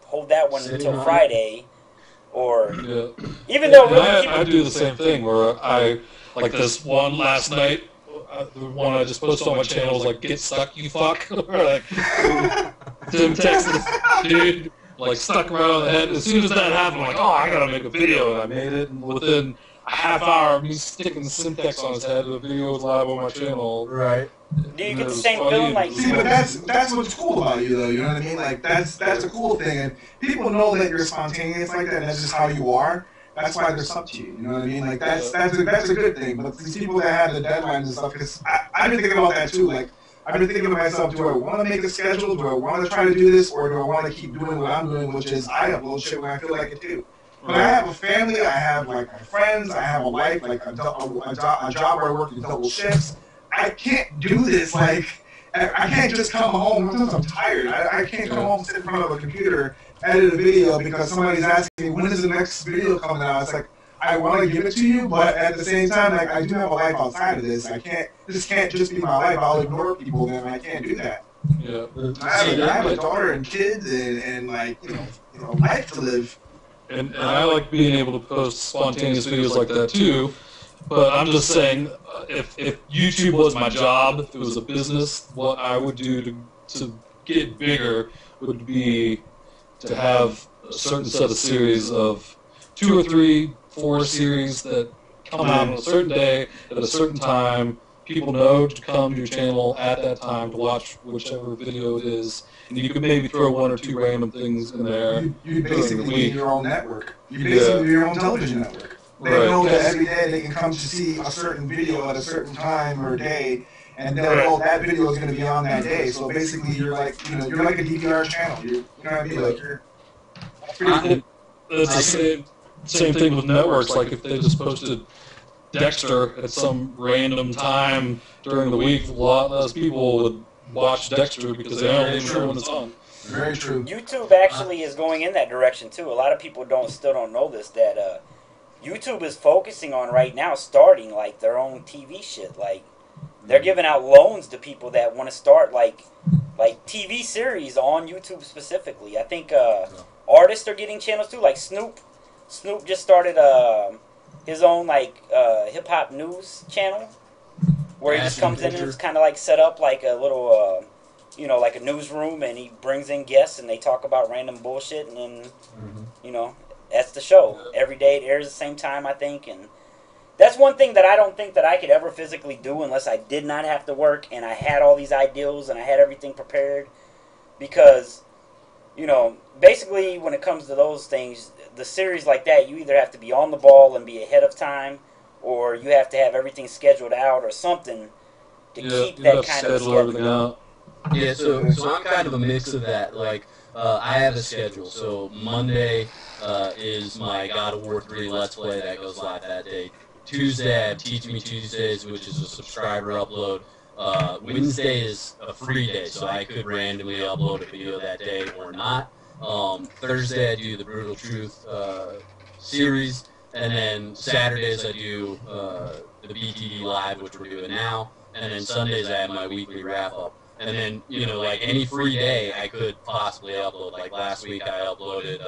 hold that one until Friday, or even though really I do the same thing, where I, like this one last night, the one I just posted on my channel was like, get stuck, you fuck. Or like, Tim texted this dude, like, stuck him right on the head. As soon as that happened, I'm like, oh, I gotta make a video, and I made it, and within a half hour of me sticking the Simtex on his head, the video was live on my channel. Right. Do you get the same feeling? Like, see, but that's what's cool about you, though. You know what I mean? Like, that's the cool thing, and people know that you're spontaneous like that, and that's just how you are. That's why they're sub to you. You know what I mean? Like, that's a good thing. But these people that have the deadlines and stuff, because I've been thinking about that too. Like, I've been thinking to myself, do I want to make a schedule? Do I want to try to do this, or do I want to keep doing what I'm doing, which is I upload shit when I feel like it too. But I have a family, I have, like, my friends, I have a life, like a job where I work in double shifts. I can't do this, like, I can't just come home, sometimes I'm tired, I can't come home, sit in front of a computer, edit a video because somebody's asking me, when is the next video coming out? It's like, I want to give it to you, but at the same time, like, I do have a life outside of this. This can't just be my life, I'll ignore people, then I can't do that. Yeah. I have a daughter and kids and like, life to live. and I like being able to post spontaneous videos like that too. But I'm just saying, if YouTube was my job, if it was a business, what I would do to get bigger would be to have a certain set of series of 2 or 3, 4 series that come out on a certain day at a certain time. People know to come to your channel at that time to watch whichever video it is, and you could maybe throw 1 or 2 random things in there. You basically need your own network. You Yeah. basically need your own television network. They Right. know that every day they can come to see a certain video at a certain time or day, and they'll know that video is going to be on that day. So basically, you're like, you're like a DVR channel. You know what I mean? Like you're pretty cool. It's the same thing with networks. Like if they just posted Dexter at some random time during the week, a lot less people would watch Dexter because they don't even know when it's on. Very true. YouTube actually is going in that direction too. A lot of people still don't know this, that YouTube is focusing on right now starting like their own TV shit. Like they're giving out loans to people that want to start like TV series on YouTube specifically. I think artists are getting channels too. Like Snoop just started his own hip hop news channel where he just comes in and it's kind of like set up like a little like a newsroom, and he brings in guests and they talk about random bullshit, and then that's the show. Every day it airs the same time, I think, and that's one thing that I don't think that I could ever physically do unless I did not have to work and I had all these ideals and I had everything prepared. Because, basically when it comes to those things, the series like that, you either have to be on the ball and be ahead of time, or you have to have everything scheduled out or something to keep that kind of schedule out. Yeah, so I'm kind of a mix of that. Like, I have a schedule. So Monday is my God of War 3 Let's Play that goes live that day. Tuesday I have Teach Me Tuesdays, which is a subscriber upload. Wednesday is a free day, so I could randomly upload a video that day or not. Thursday I do the Brutal Truth series, and then Saturdays I do the BTD Live, which we're doing now, and then Sundays I have my weekly wrap-up. And then, like any free day I could possibly upload. Like last week I uploaded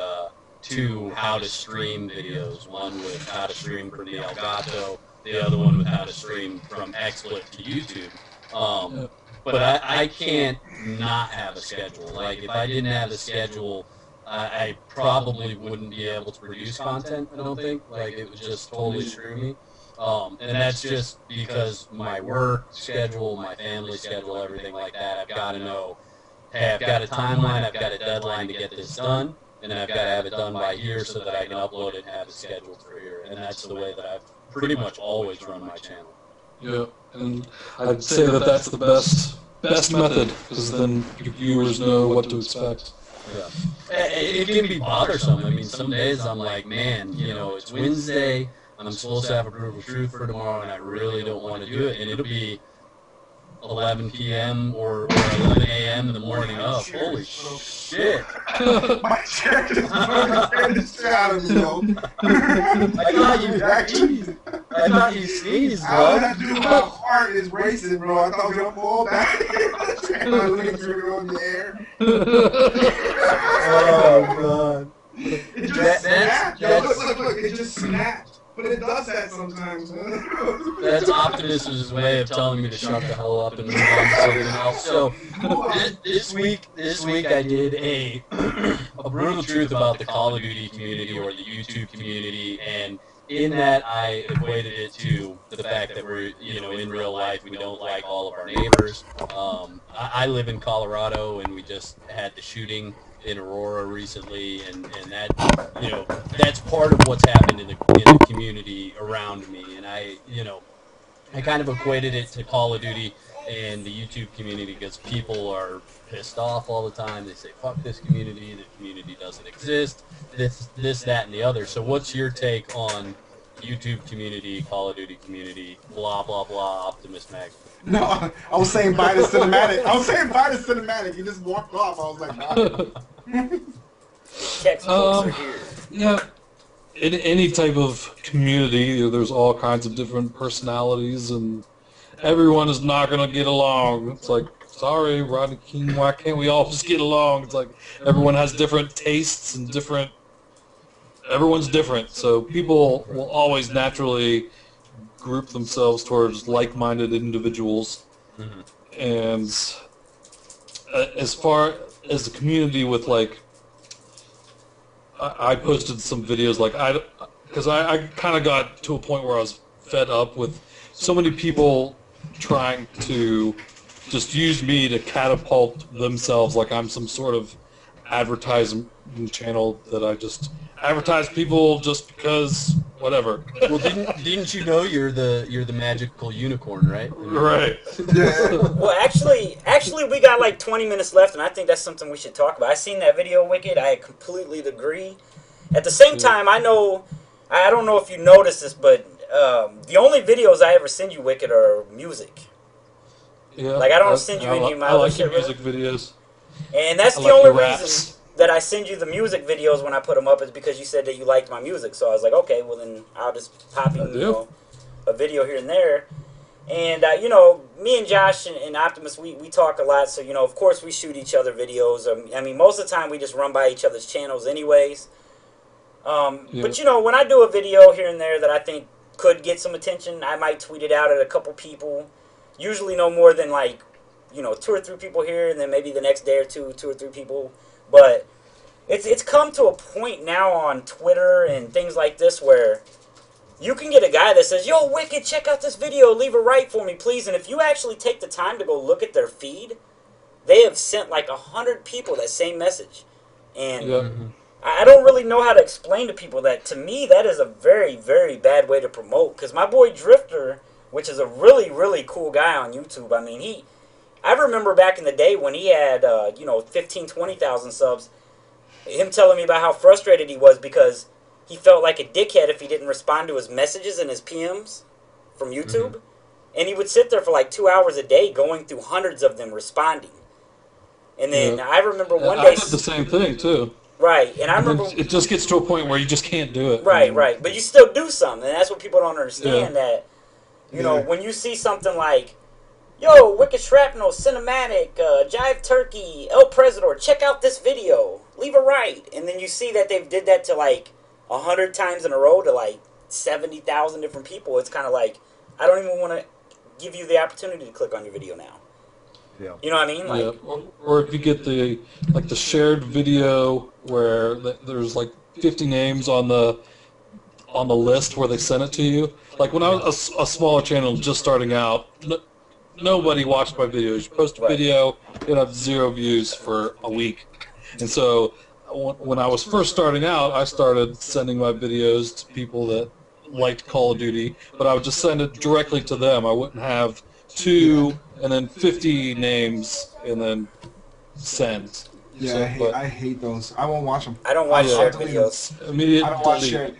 2 how to stream videos, one with how to stream from the Elgato, the other one with how to stream from XSplit to YouTube. But I can't not have a schedule. Like if I didn't have a schedule, I probably wouldn't be able to produce content, I don't think. Like it would just totally screw me. And that's just because my work schedule, my family schedule, everything like that, I've got to know, hey, I've got a timeline, I've got a deadline to get this done, and I've got to have it done by here so that I can upload it and have it scheduled for here. And that's the way that I've pretty much always run my channel. Yeah, and I'd say that that's the best method, because then your viewers know what to expect. Yeah. It can be bothersome. I mean, some days I'm like, man, it's Wednesday, I'm supposed to have a Brutal Truth for tomorrow, and I really don't want to do it, and it'll be 11 p.m. or 11 a.m. in the morning of. Holy shit. My chair just fucking the shit out of me, yo. I thought you sneezed, bro. All I have to do, my heart is racing, bro. I thought we were going to fall back. I was looking through it on the air. Oh, God. It just snapped, yo. Look, it just snapped. But it does that sometimes, man. That's Optimus's way of telling me to shut the hell up and move on to something else. So this week I did a Brutal Truth about the Call of Duty community or the YouTube community, and in that I equated it to the fact that we're, in real life, we don't like all of our neighbors. I live in Colorado, and we just had the shooting in Aurora recently, and that, that's part of what's happened in the community around me, and I kind of equated it to Call of Duty and the YouTube community, because people are pissed off all the time. They say, fuck this community, the community doesn't exist, this, that, and the other. So what's your take on YouTube community, Call of Duty community, blah, blah, blah, Optimusmagnum? No, I was saying buy the cinematic. He just walked off. I was like, textbooks are here. Yeah, in any type of community, there's all kinds of different personalities, and everyone is not going to get along. It's like, sorry, Rodney King, why can't we all just get along? It's like everyone has different tastes and different everyone's different, so people will always naturally group themselves towards like-minded individuals. Mm-hmm. And as far as the community with, like, I posted some videos, like, because I kind of got to a point where I was fed up with so many people trying to just use me to catapult themselves like I'm some sort of advertising channel that I just advertise people just because whatever. Well, didn't you know you're the magical unicorn, right? Right. Yeah. Well, actually, we got like 20 minutes left, and I think that's something we should talk about. I seen that video, Wicked. I completely agree. At the same time, I don't know if you noticed this, but the only videos I ever send you, Wicked, are music. Yeah. Like, I don't send you any of my I other like shit, your music videos. And that's the like only your raps. reason that I send you the music videos when I put them up is because you said that you liked my music. So I was like, okay, well then I'll just pop in, a video here and there. And, me and Josh and Optimus, we talk a lot. So, of course we shoot each other videos. I mean, most of the time we just run by each other's channels anyways. But, when I do a video here and there that I think could get some attention, I might tweet it out at a couple people. Usually no more than, like, 2 or 3 people here, and then maybe the next day or 2 or 3 people. But it's come to a point now on Twitter and things like this where you can get a guy that says, "Yo, Wicked, check out this video. Leave a write for me, please." And if you actually take the time to go look at their feed, they have sent like 100 people that same message. And I don't really know how to explain to people that, to me, that is a very, very bad way to promote. Because my boy Drifter, which is a really, really cool guy on YouTube, I mean, I remember back in the day when he had, 15, 20,000 subs, him telling me about how frustrated he was because he felt like a dickhead if he didn't respond to his messages and his PMs from YouTube. Mm-hmm. And he would sit there for like 2 hours a day going through hundreds of them responding. And then I remember one day... I did the same thing, too. Right, and I remember... It just gets to a point where you just can't do it. Right, right. But you still do something, and that's what people don't understand, that, when you see something like, "Yo, Wicked Shrapnel, Sinumatic, Jive Turkey, El Presidor, check out this video. Leave a write." And then you see that they did that to, like, 100 times in a row to, like, 70,000 different people. It's kind of like, I don't even want to give you the opportunity to click on your video now. Yeah. You know what I mean? Like, or if you get the shared video where there's like 50 names on the list where they sent it to you. Like when I was a smaller channel just starting out, nobody watched my videos. You post a video, you'd have 0 views for a week. And so when I was first starting out, I started sending my videos to people that liked Call of Duty, but I would just send it directly to them. I wouldn't have 2 and then 50 names and then send. Yeah, so, I hate those. I won't watch them. I don't watch shared videos. I don't watch shared.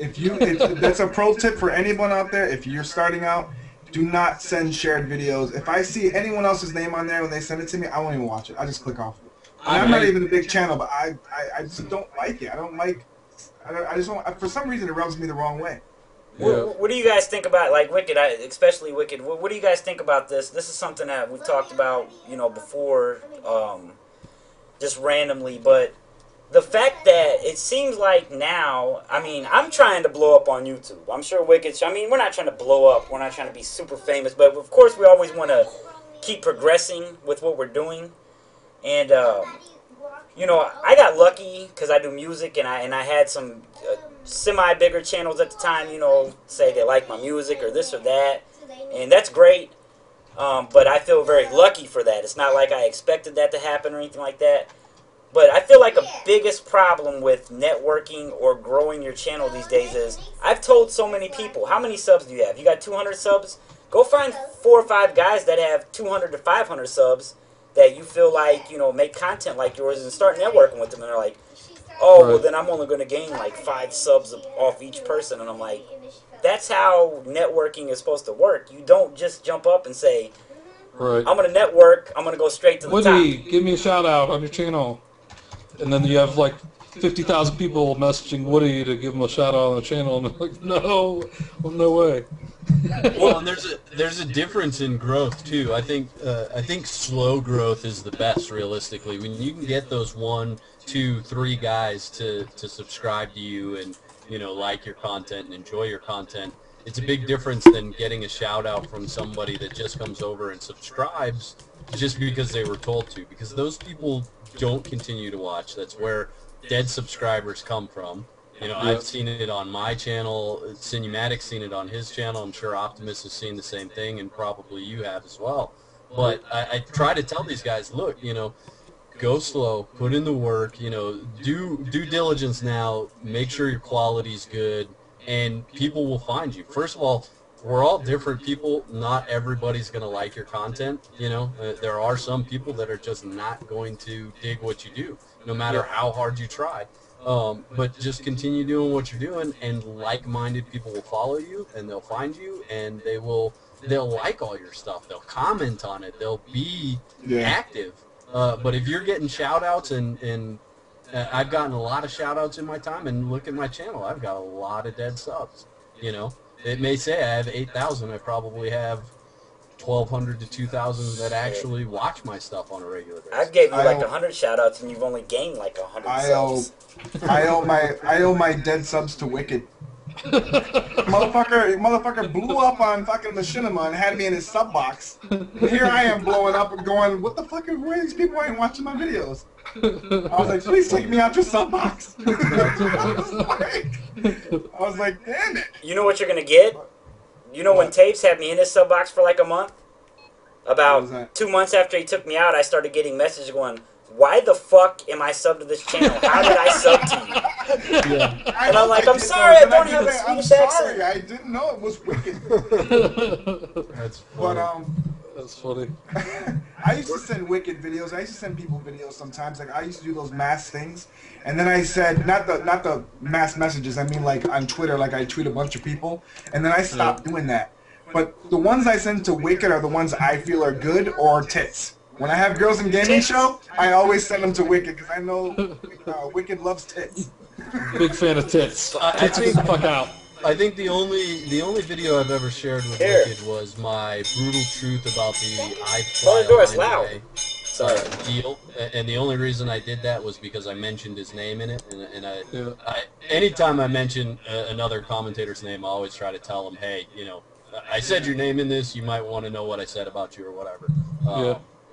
That's a pro tip for anyone out there. If you're starting out, do not send shared videos. If I see anyone else's name on there when they send it to me, I won't even watch it. I just click off it. I'm not even a big channel, but I just don't like it. I just don't. For some reason, it rubs me the wrong way. Yeah. What do you guys think about, like, Wicked, especially Wicked, what do you guys think about this? This is something that we've talked about, before, just randomly, but the fact that it seems like now, I mean, I'm trying to blow up on YouTube. I'm sure Wicked, we're not trying to blow up, we're not trying to be super famous, but of course we always want to keep progressing with what we're doing, and, I got lucky because I do music, and I had some... semi-bigger channels at the time, say they like my music or this or that, and that's great, but I feel very lucky for that. It's not like I expected that to happen or anything like that, but I feel like a biggest problem with networking or growing your channel these days is, I've told so many people, how many subs do you have? You got 200 subs? Go find 4 or 5 guys that have 200 to 500 subs that you feel like, make content like yours and start networking with them, and they're like, "Oh, well, then I'm only going to gain like 5 subs off each person." And I'm like, that's how networking is supposed to work. You don't just jump up and say, "I'm going to network, I'm going to go straight to the top." Woody, give me a shout out on your channel. And then you have like 50,000 people messaging Woody to give him a shout out on the channel. And I'm like, no way. Well, and there's a difference in growth too. I think slow growth is the best, realistically. When you can get those 1, 2, 3 guys to subscribe to you, and like your content and enjoy your content. It's a big difference than getting a shout out from somebody that just comes over and subscribes just because they were told to, because those people don't continue to watch. That's where dead subscribers come from. I've seen it on my channel. Sinumatic's seen it on his channel. I'm sure Optimus has seen the same thing, and probably you have as well. But I try to tell these guys, look, go slow, put in the work, do due diligence now, make sure your quality's good, and people will find you. First of all, we're all different people. Not everybody's going to like your content, There are some people that are just not going to dig what you do, no matter how hard you try. But just continue doing what you're doing, and like-minded people will follow you, and they'll find you, and they'll like all your stuff. They'll comment on it. They'll be active. But if you're getting shout-outs, and I've gotten a lot of shout-outs in my time, and look at my channel. I've got a lot of dead subs, It may say I have 8,000. I probably have 1,200 to 2,000 that actually watch my stuff on a regular basis. I've gave you like 100 shout-outs, and you've only gained like 100 subs. I owe my dead subs to Wicked. Motherfucker blew up on fucking Machinima and had me in his sub box. And here I am blowing up and going, what the fuck? Where are these people ain't watching my videos? I was like, please take me out your sub box. I was like, damn it. You know what you're gonna get? When Tapes had me in his sub box for like a month? About 2 months after he took me out, I started getting messages going, why the fuck am I subbed to this channel? How did I sub to you? And I'm like, I'm sorry, I don't have a Swedish accent. I didn't know it was Wicked. That's funny. But, that's funny. I used to send Wicked videos. I used to send people videos sometimes. Like, I used to do those mass things. And then I said, not the mass messages, I mean like on Twitter, like I tweet a bunch of people. And then I stopped doing that. But the ones I send to Wicked are the ones I feel are good or tits. When I have Girls in Gaming show, I always send them to Wicked because I know Wicked loves tits. Big fan of tits. Tits get the fuck out. I think the only video I've ever shared with Wicked was my brutal truth about the deal, and the only reason I did that was because I mentioned his name in it, and I anytime I mention another commentator's name, I always try to tell him, hey, I said your name in this, you might want to know what I said about you or whatever.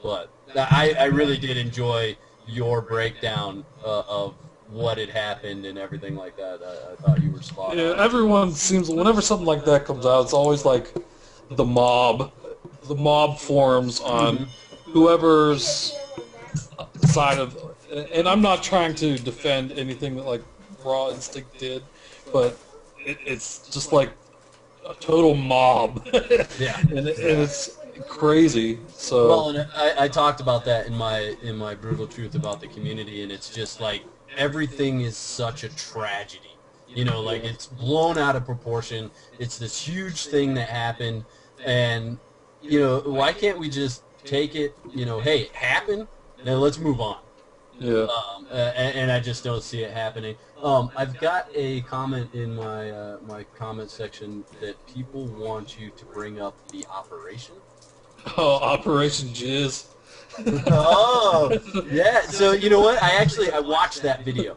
But I really did enjoy your breakdown of what had happened and everything like that. I thought you were spot on. Yeah, everyone seems, whenever something like that comes out, it's always like the mob forums on whoever's side of, and I'm not trying to defend anything that like Raw Instinct did, but it's just like a total mob. and it's crazy. So well, and I talked about that in my brutal truth about the community, and it's just like everything is such a tragedy. Like it's blown out of proportion. It's this huge thing that happened, and why can't we just take it? Hey, it happened. Now let's move on. Yeah. And I just don't see it happening. I've got a comment in my my comment section that people want you to bring up the operation. Oh, Operation Jizz. Oh, yeah. So you know what? I watched that video.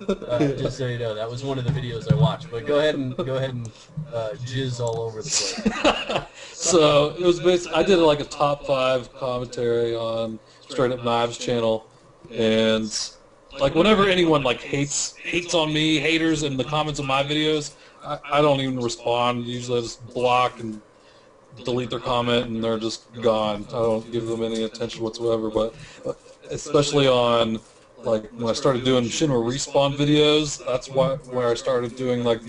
Just so you know, that was one of the videos I watched. But go ahead and jizz all over the place. So it was basically, I did like a top 5 commentary on Straight Up Knives channel, and like whenever anyone like hates on me, haters in the comments of my videos, I don't even respond. Usually I just block and delete their comment, and they're just gone. I don't give them any attention whatsoever. But especially on like when I started doing Shinra Respawn videos, that's where I started doing like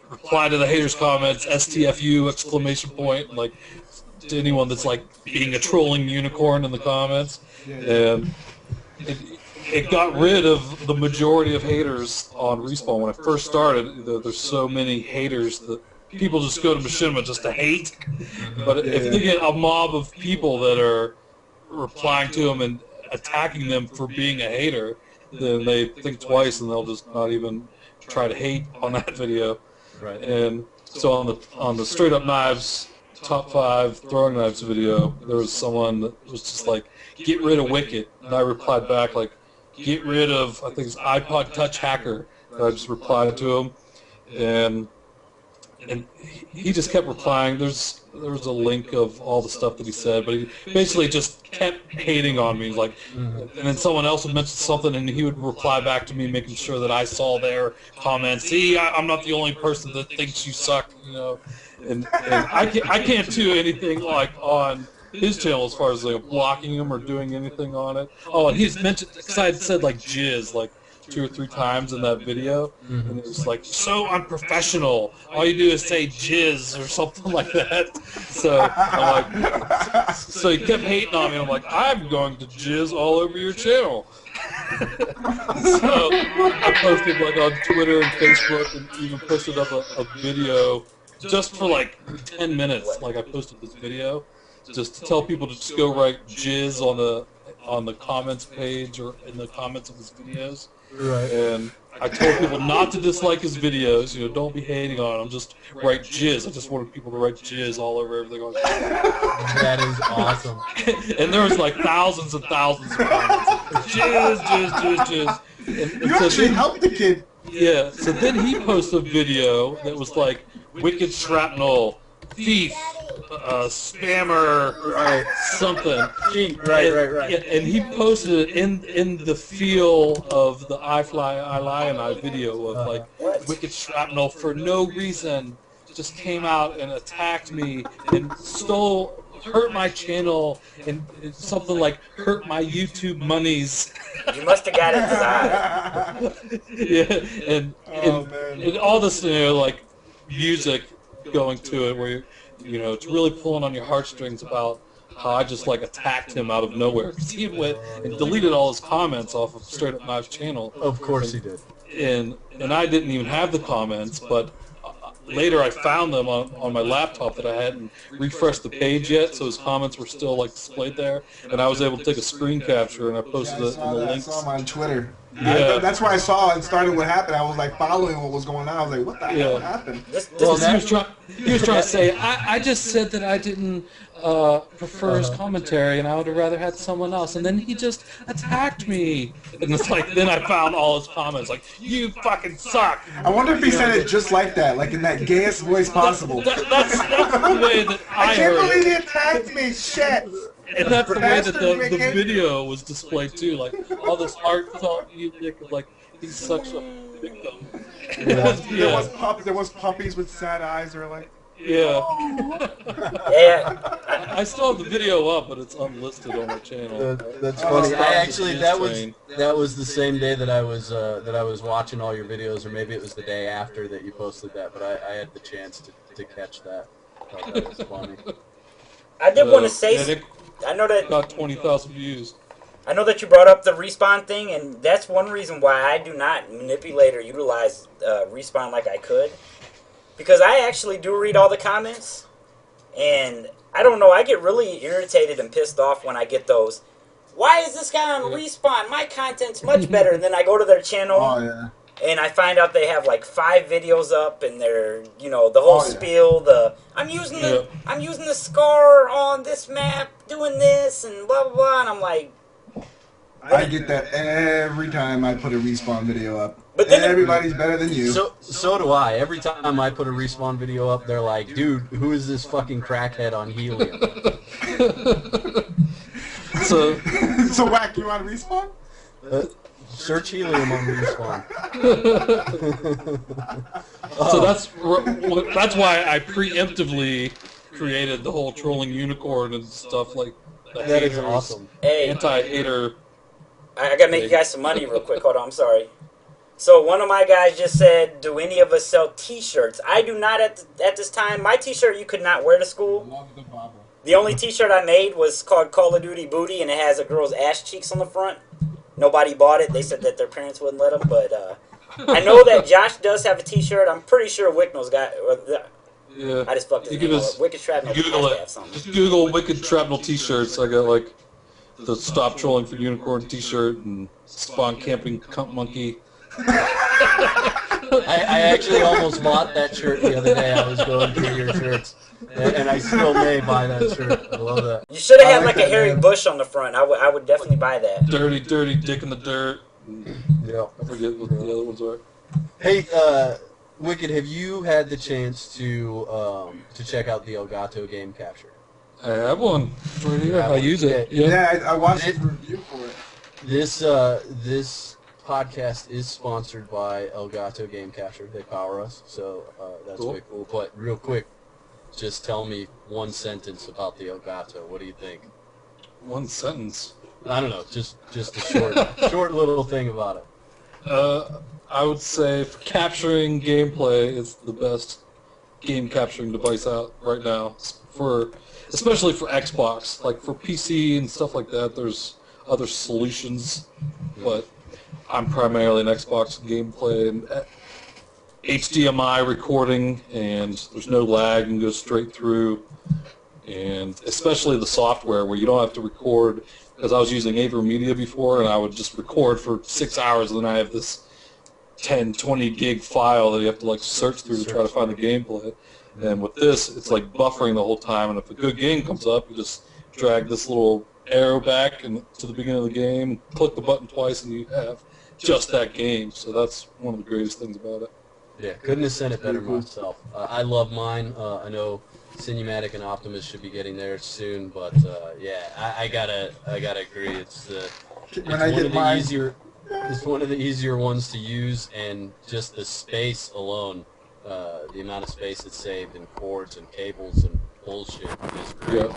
reply to the haters' comments, STFU exclamation point, like to anyone that's like being a trolling unicorn in the comments, and it got rid of the majority of haters on Respawn. When I first started, there's so many haters that people just go to Machinima just to hate. But if they get a mob of people that are replying to them and attacking them for being a hater, then they think twice and they'll just not even try to hate on that video. Right. And so on the Straight Up Knives top 5 throwing knives video, there was someone that was just like, get rid of Wicked, and I replied back like, get rid of, I think it's iPod Touch Hacker. And I just replied to him, and he just kept replying. There was a link of all the stuff that he said, but he basically just kept hating on me. Like, and then someone else would mention something, and he would reply back to me, making sure that I saw their comments. See, I'm not the only person that thinks you suck, you know. And I can't do anything like on his channel as far as like blocking him or doing anything on it. Oh, and he's mentioned, because I had said like jizz like 2 or 3 times in that video, and it was like so unprofessional. All you do is say jizz or something like that. So I'm like, so he kept hating on me. I'm like, I'm going to jizz all over your channel. So I posted like on Twitter and Facebook, and even posted up a video just for like 10 minutes. Like I posted this video just to tell people to just go write jizz on the comments page or in the comments of his videos. Right. And I told people not to dislike his videos. You know, don't be hating on him. Just write jizz. I just wanted people to write jizz all over everything. That is awesome. And there was like thousands and thousands of comments. Jizz. And You actually helped the kid. yeah. So then he posted a video that was like wicked shrapnel, thief, spammer, Right. something. Right. Yeah, and he posted it in the feel of the I Fly, I Lie, and I video of like wicked shrapnel for no reason just came out and attacked me and hurt my channel and something like hurt my YouTube monies. You must have got inside. Yeah, and all this, you know, like music going to it where you know, it's really pulling on your heartstrings about how I just like attacked him out of nowhere. Because he went and deleted all his comments off of Straight Up Knife's channel. Of course he did. And I didn't even have the comments, but later I found them on my laptop that I hadn't refreshed the page yet, so his comments were still like displayed there. And I was able to take a screen capture and I posted it in the links. I saw him on Twitter. Yeah. That's where I saw and started what happened. I was like following what was going on. I was like, what the hell happened? He was trying to say, I just said that I didn't prefer his commentary and I would have rather had someone else. And then he just attacked me. And it's like, then I found all his comments like, you fucking suck. I wonder if he said it just like that, like in that gayest voice possible. That's the way that I can't heard believe it. he attacked me, shit! And that's the way that the video was displayed too. Like, all this heartfelt music of like, he's such a victim. There was puppies with sad eyes, or like... Yeah. Yeah. I still have the video up, but it's unlisted on my channel. That's funny. That was the same day that I was watching all your videos, or maybe it was the day after that you posted that. But I had the chance to catch that. I thought that was funny. I did want to say, I know that got 20,000 views. I know that you brought up the respawn thing, and that's one reason why I do not manipulate or utilize respawn like I could. Because I actually do read all the comments, and I don't know, I get really irritated and pissed off when I get those, why is this guy on respawn? My content's much better. And then I go to their channel, and I find out they have like 5 videos up, and they're, you know, the whole spiel, I'm using the scar on this map, doing this, and blah, blah, blah, and I'm like... I get that every time I put a respawn video up. But then everybody's better than you. So do I. Every time I put a respawn video up, they're like, dude, who is this fucking crackhead on helium? So Whack, you want to respawn? Search helium on respawn. So that's why I preemptively created the whole trolling unicorn and stuff like that. That is awesome. Hey, Anti-hater. I gotta make you guys some money real quick. Hold on, I'm sorry. So one of my guys just said, do any of us sell t-shirts? I do not at this time. My t-shirt you could not wear to school. The only t-shirt I made was called Call of Duty Booty, and it has a girl's ass cheeks on the front. Nobody bought it. They said that their parents wouldn't let them, but I know that Josh does have a t-shirt. I'm pretty sure Wicknell's got... Yeah. I just fucked his name up. Wicked Shrapnel. Google it. Just Google Wicked Shrapnel t-shirts. I got like the Stop Trolling for Unicorn t-shirt and Spawn Camping Cunt Monkey. I actually almost bought that shirt the other day. I was going through your shirts, and I still may buy that shirt. I love that. You should have had like a hairy bush on the front. I would definitely buy that. Dirty, dirty dick in the dirt. Yeah. I forget what the other ones are. Hey, Wicked, have you had the chance to check out the Elgato game capture? I have one right here. I use it. Yeah, I watched his review for it. This podcast is sponsored by Elgato Game Capture. They power us, so that's Cool. pretty cool. But real quick, just tell me one sentence about the Elgato. What do you think? One sentence. I don't know, just a short little thing about it. I would say for capturing gameplay, it's the best game capturing device out right now. Especially for Xbox. Like for PC and stuff like that, there's other solutions, but I'm primarily an Xbox gameplay and HDMI recording, and there's no lag and goes straight through. And especially the software where you don't have to record, because I was using AverMedia before, and I would just record for 6 hours, and then I have this 10, 20 gig file that you have to like search through to try to find the gameplay. And with this, it's like buffering the whole time, and if a good game comes up, you just drag this little arrow back and to the beginning of the game, click the button twice, and you have just that game. So that's one of the greatest things about it. Yeah, couldn't have said it better myself. I love mine. I know Sinumatic and Optimus should be getting there soon, but yeah, I gotta agree. It's one of the easier ones to use, and just the space alone, the amount of space it's saved in cords and cables and bullshit is great. Yeah.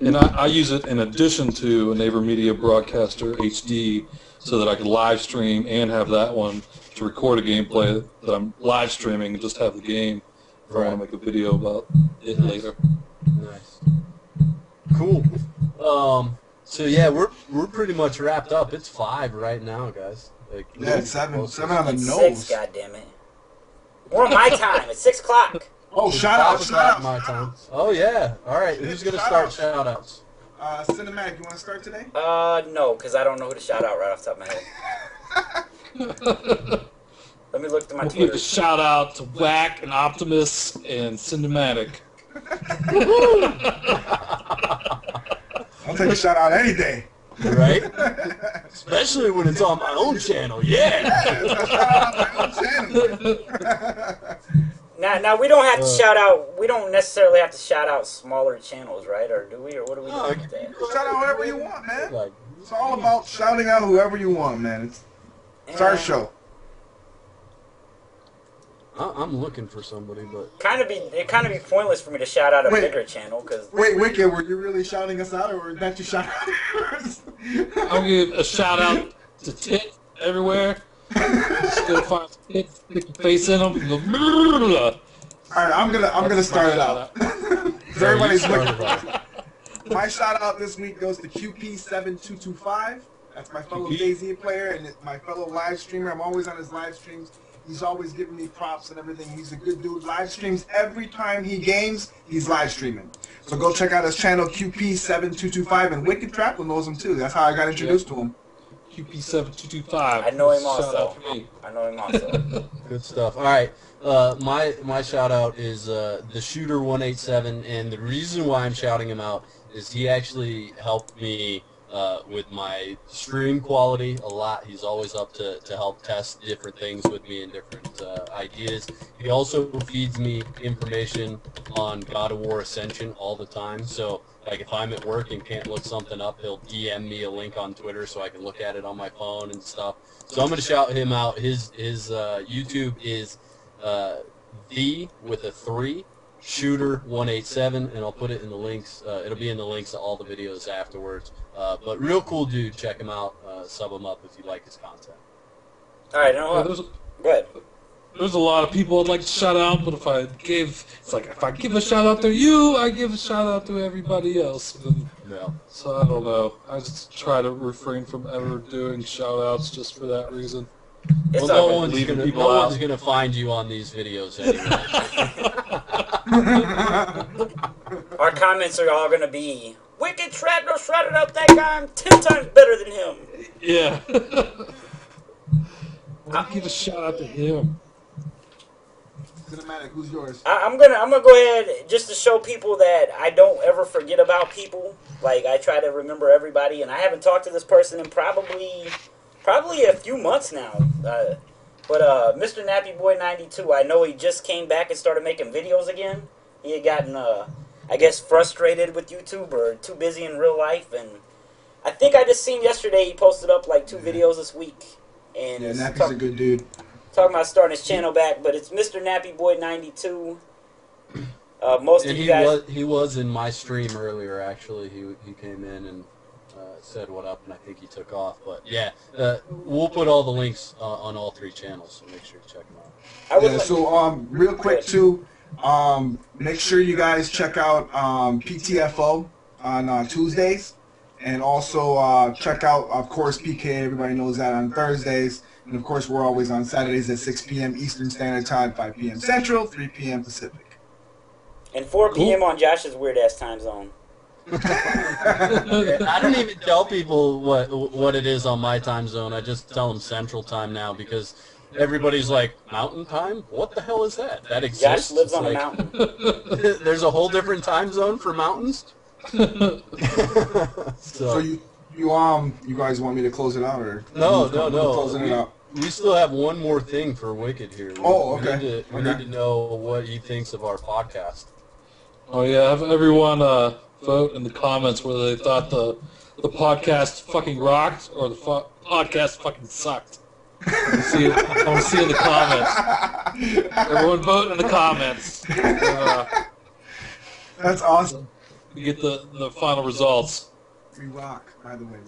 And I use it in addition to an AverMedia Broadcaster HD, so that I can live stream and have that one to record a gameplay that I'm live streaming and just have the game if I want to make a video about it later. Nice. Cool. So yeah, we're pretty much wrapped up. It's 5 right now, guys. Like, Yeah, it's 7 on the It's nose. 6, goddammit. We're on my time. It's 6 o'clock. Oh, shout out. My time. Oh yeah. All right. Who's gonna start shout outs? Cinematic, you want to start today? No, because I don't know who to shout out right off the top of my head. Let me look through my We'll give Twitter. a shout out to Wak and Optimus and Sinumatic. I'll take a shout out any day. Right? Especially when it's on my own channel. Yeah. Now we don't have to shout out. We don't necessarily have to shout out smaller channels, right? Or do we? Or what do we do with that? Shout out whoever you want, man. Like, It's all about shouting out whoever you want, man. It's our show. I'm looking for somebody, but It kind of be pointless for me to shout out a bigger channel because. Wait, Wicked, were you really shouting us out, or were that you shout out? I'll give a shout out to Tit everywhere. Just go find some tits, stick your face in them, and go. All right, I'm gonna start it out. Everybody's looking. My shout out this week goes to QP7225. That's my fellow DayZ player and my fellow live streamer. I'm always on his live streams. He's always giving me props and everything. He's a good dude. Live streams every time he games. He's live streaming. So go check out his channel QP7225, and Wicked Trapnel knows him too. That's how I got introduced to him. QP7225. I know him Shout also. out to me. I know him also. good stuff. All right. My shout out is the Shooter 187, and the reason why I'm shouting him out is he actually helped me with my stream quality a lot. He's always up to help test different things with me and different ideas. He also feeds me information on God of War Ascension all the time. So, like, if I'm at work and can't look something up, he'll DM me a link on Twitter so I can look at it on my phone and stuff. So I'm going to shout him out. His YouTube is the with a 3 Shooter 187, and I'll put it in the links. It'll be in the links to all the videos afterwards. But real cool dude. Check him out. Sub him up if you like his content. All right, now Yeah, go ahead. there's a lot of people I'd like to shout out, but if I give a shout out to you, I give a shout out to everybody else. Yeah. So I don't know. I just try to refrain from ever doing shout outs just for that reason. It's Well, all no good. one's leaving gonna people out. find you on these videos anyway. Our comments are all gonna be Wicked Shrapnel shredded up that guy. I'm 10 times better than him. Yeah. I'll give a shout out to him. Cinematic, who's yours? I'm gonna go ahead just to show people that I don't ever forget about people. Like, I try to remember everybody, and I haven't talked to this person in probably a few months now. But Mr. Nappy Boy 92, I know he just came back and started making videos again. He had gotten, I guess, frustrated with YouTube or too busy in real life, and I think I just seen yesterday he posted up like 2 videos this week. And yeah, Nappy's a good dude. Talking about starting his channel back, but it's Mr. Nappy Boy 92. Most of you guys, he was in my stream earlier. Actually, he came in and said what up, and I think he took off. But yeah, we'll put all the links on all 3 channels, so make sure to check them out. Yeah, so real quick too, make sure you guys check out PTFO on Tuesdays, and also check out, of course, PK. Everybody knows that, on Thursdays, and of course we're always on Saturdays at 6 p.m. Eastern Standard Time, 5 p.m. Central, 3 p.m. Pacific, and 4 p.m. on Josh's weird ass time zone. I don't even tell people what it is on my time zone. I just tell them Central Time now, because everybody's like, Mountain Time? What the hell is that? That exists? Josh lives on a mountain. There's a whole different time zone for mountains? So you guys want me to close it out, or no. Closing it out. We still have one more thing for Wicked here. Okay. We need to know what he thinks of our podcast. Oh yeah, have everyone vote in the comments whether they thought the podcast fucking rocked or the podcast fucking sucked. I want to see it in the comments. Everyone vote in the comments. That's awesome. We get the final results. We rock, by the way.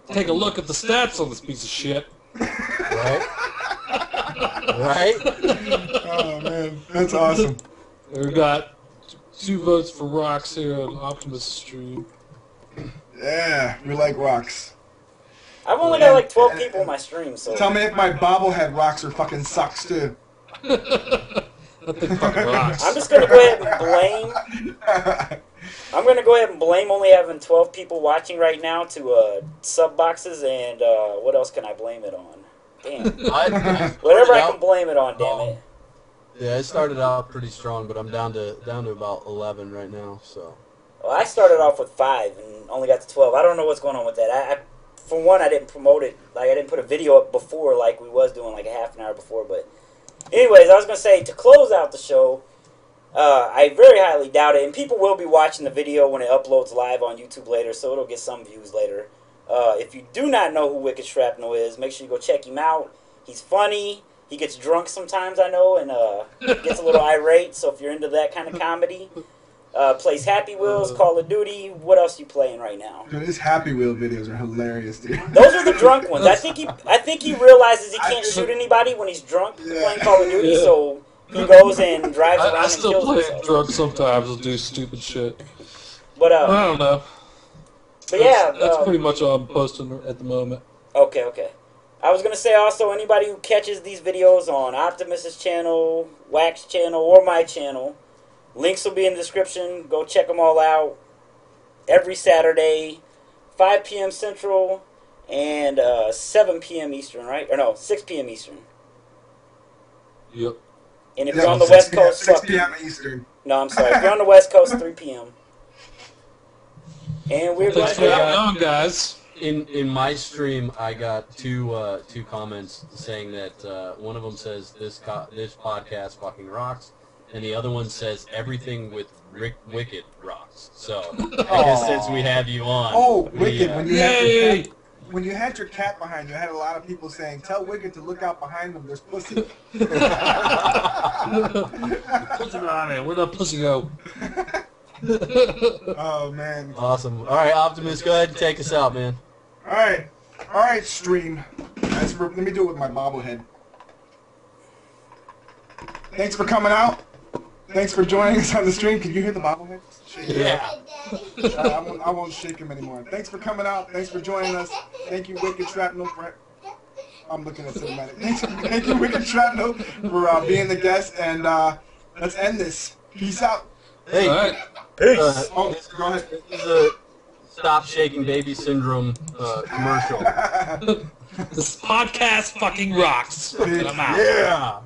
Take a look at the stats on this piece of shit. Right? Right? Oh man, that's awesome. We got 2 votes for rocks here on Optimus stream. Yeah, we like rocks. I've only got like 12 people in my stream, so... Tell me if my bobblehead rocks or fucking sucks, too. That thing fucking rocks. I'm just going to go ahead and blame... I'm going to go ahead and blame only having 12 people watching right now to sub boxes, and what else can I blame it on? Damn. Whatever I can blame it on, damn it. Yeah, it started out pretty strong, but I'm down to about 11 right now, so... Well, I started off with 5 and only got to 12. I don't know what's going on with that. For one, I didn't promote it. Like, I didn't put a video up before like we was doing like a half an hour before. But anyways, I was going to say, to close out the show, I very highly doubt it. And people will be watching the video when it uploads live on YouTube later, so it'll get some views later. If you do not know who Wicked Shrapnel is, make sure you go check him out. He's funny. He gets drunk sometimes, I know, and gets a little irate. So if you're into that kind of comedy... plays Happy Wheels, Call of Duty. What else you playing right now? Dude, his Happy Wheel videos are hilarious, dude. Those are the drunk ones. I think he realizes he can't shoot anybody when he's drunk playing Call of Duty, so he goes and drives around and kills himself. I still play drunk sometimes and do stupid shit. But I don't know. But yeah, that's pretty much all I'm posting at the moment. Okay. I was gonna say also, anybody who catches these videos on Optimus's channel, Wax channel, or my channel. Links will be in the description. Go check them all out. Every Saturday, 5 p.m. Central and 7 p.m. Eastern, right? Or no, 6 p.m. Eastern. Yep. And if you're on the West Coast, 6 p.m. Eastern. No, I'm sorry. If you're on the West Coast, 3 p.m. And we're Thanks for having on, guys. In my stream, I got two comments saying that one of them says this podcast fucking rocks. And the other one says everything with Wicked rocks. So I guess since we have you on, Wicked! When you had your cat behind you, I had a lot of people saying, "Tell Wicked to look out behind them. There's pussy." Pussy on it. Where'd that pussy go? Oh man! Awesome. All right, Optimus, go ahead and take us out, man. All right, stream. Let me do it with my bobblehead. Thanks for coming out. Thanks for joining us on the stream. Can you hear the bobblehead? Yeah. I won't shake him anymore. Thanks for coming out. Thanks for joining us. Thank you, Wicked Shrapnel. I'm looking at Sinumatic. Thank you, Wicked Shrapnel, for being the guest. And let's end this. Peace out. Hey. All right. Peace. Go ahead. This is a Stop Shaking Baby Syndrome commercial. This podcast fucking rocks. And I'm out. Yeah.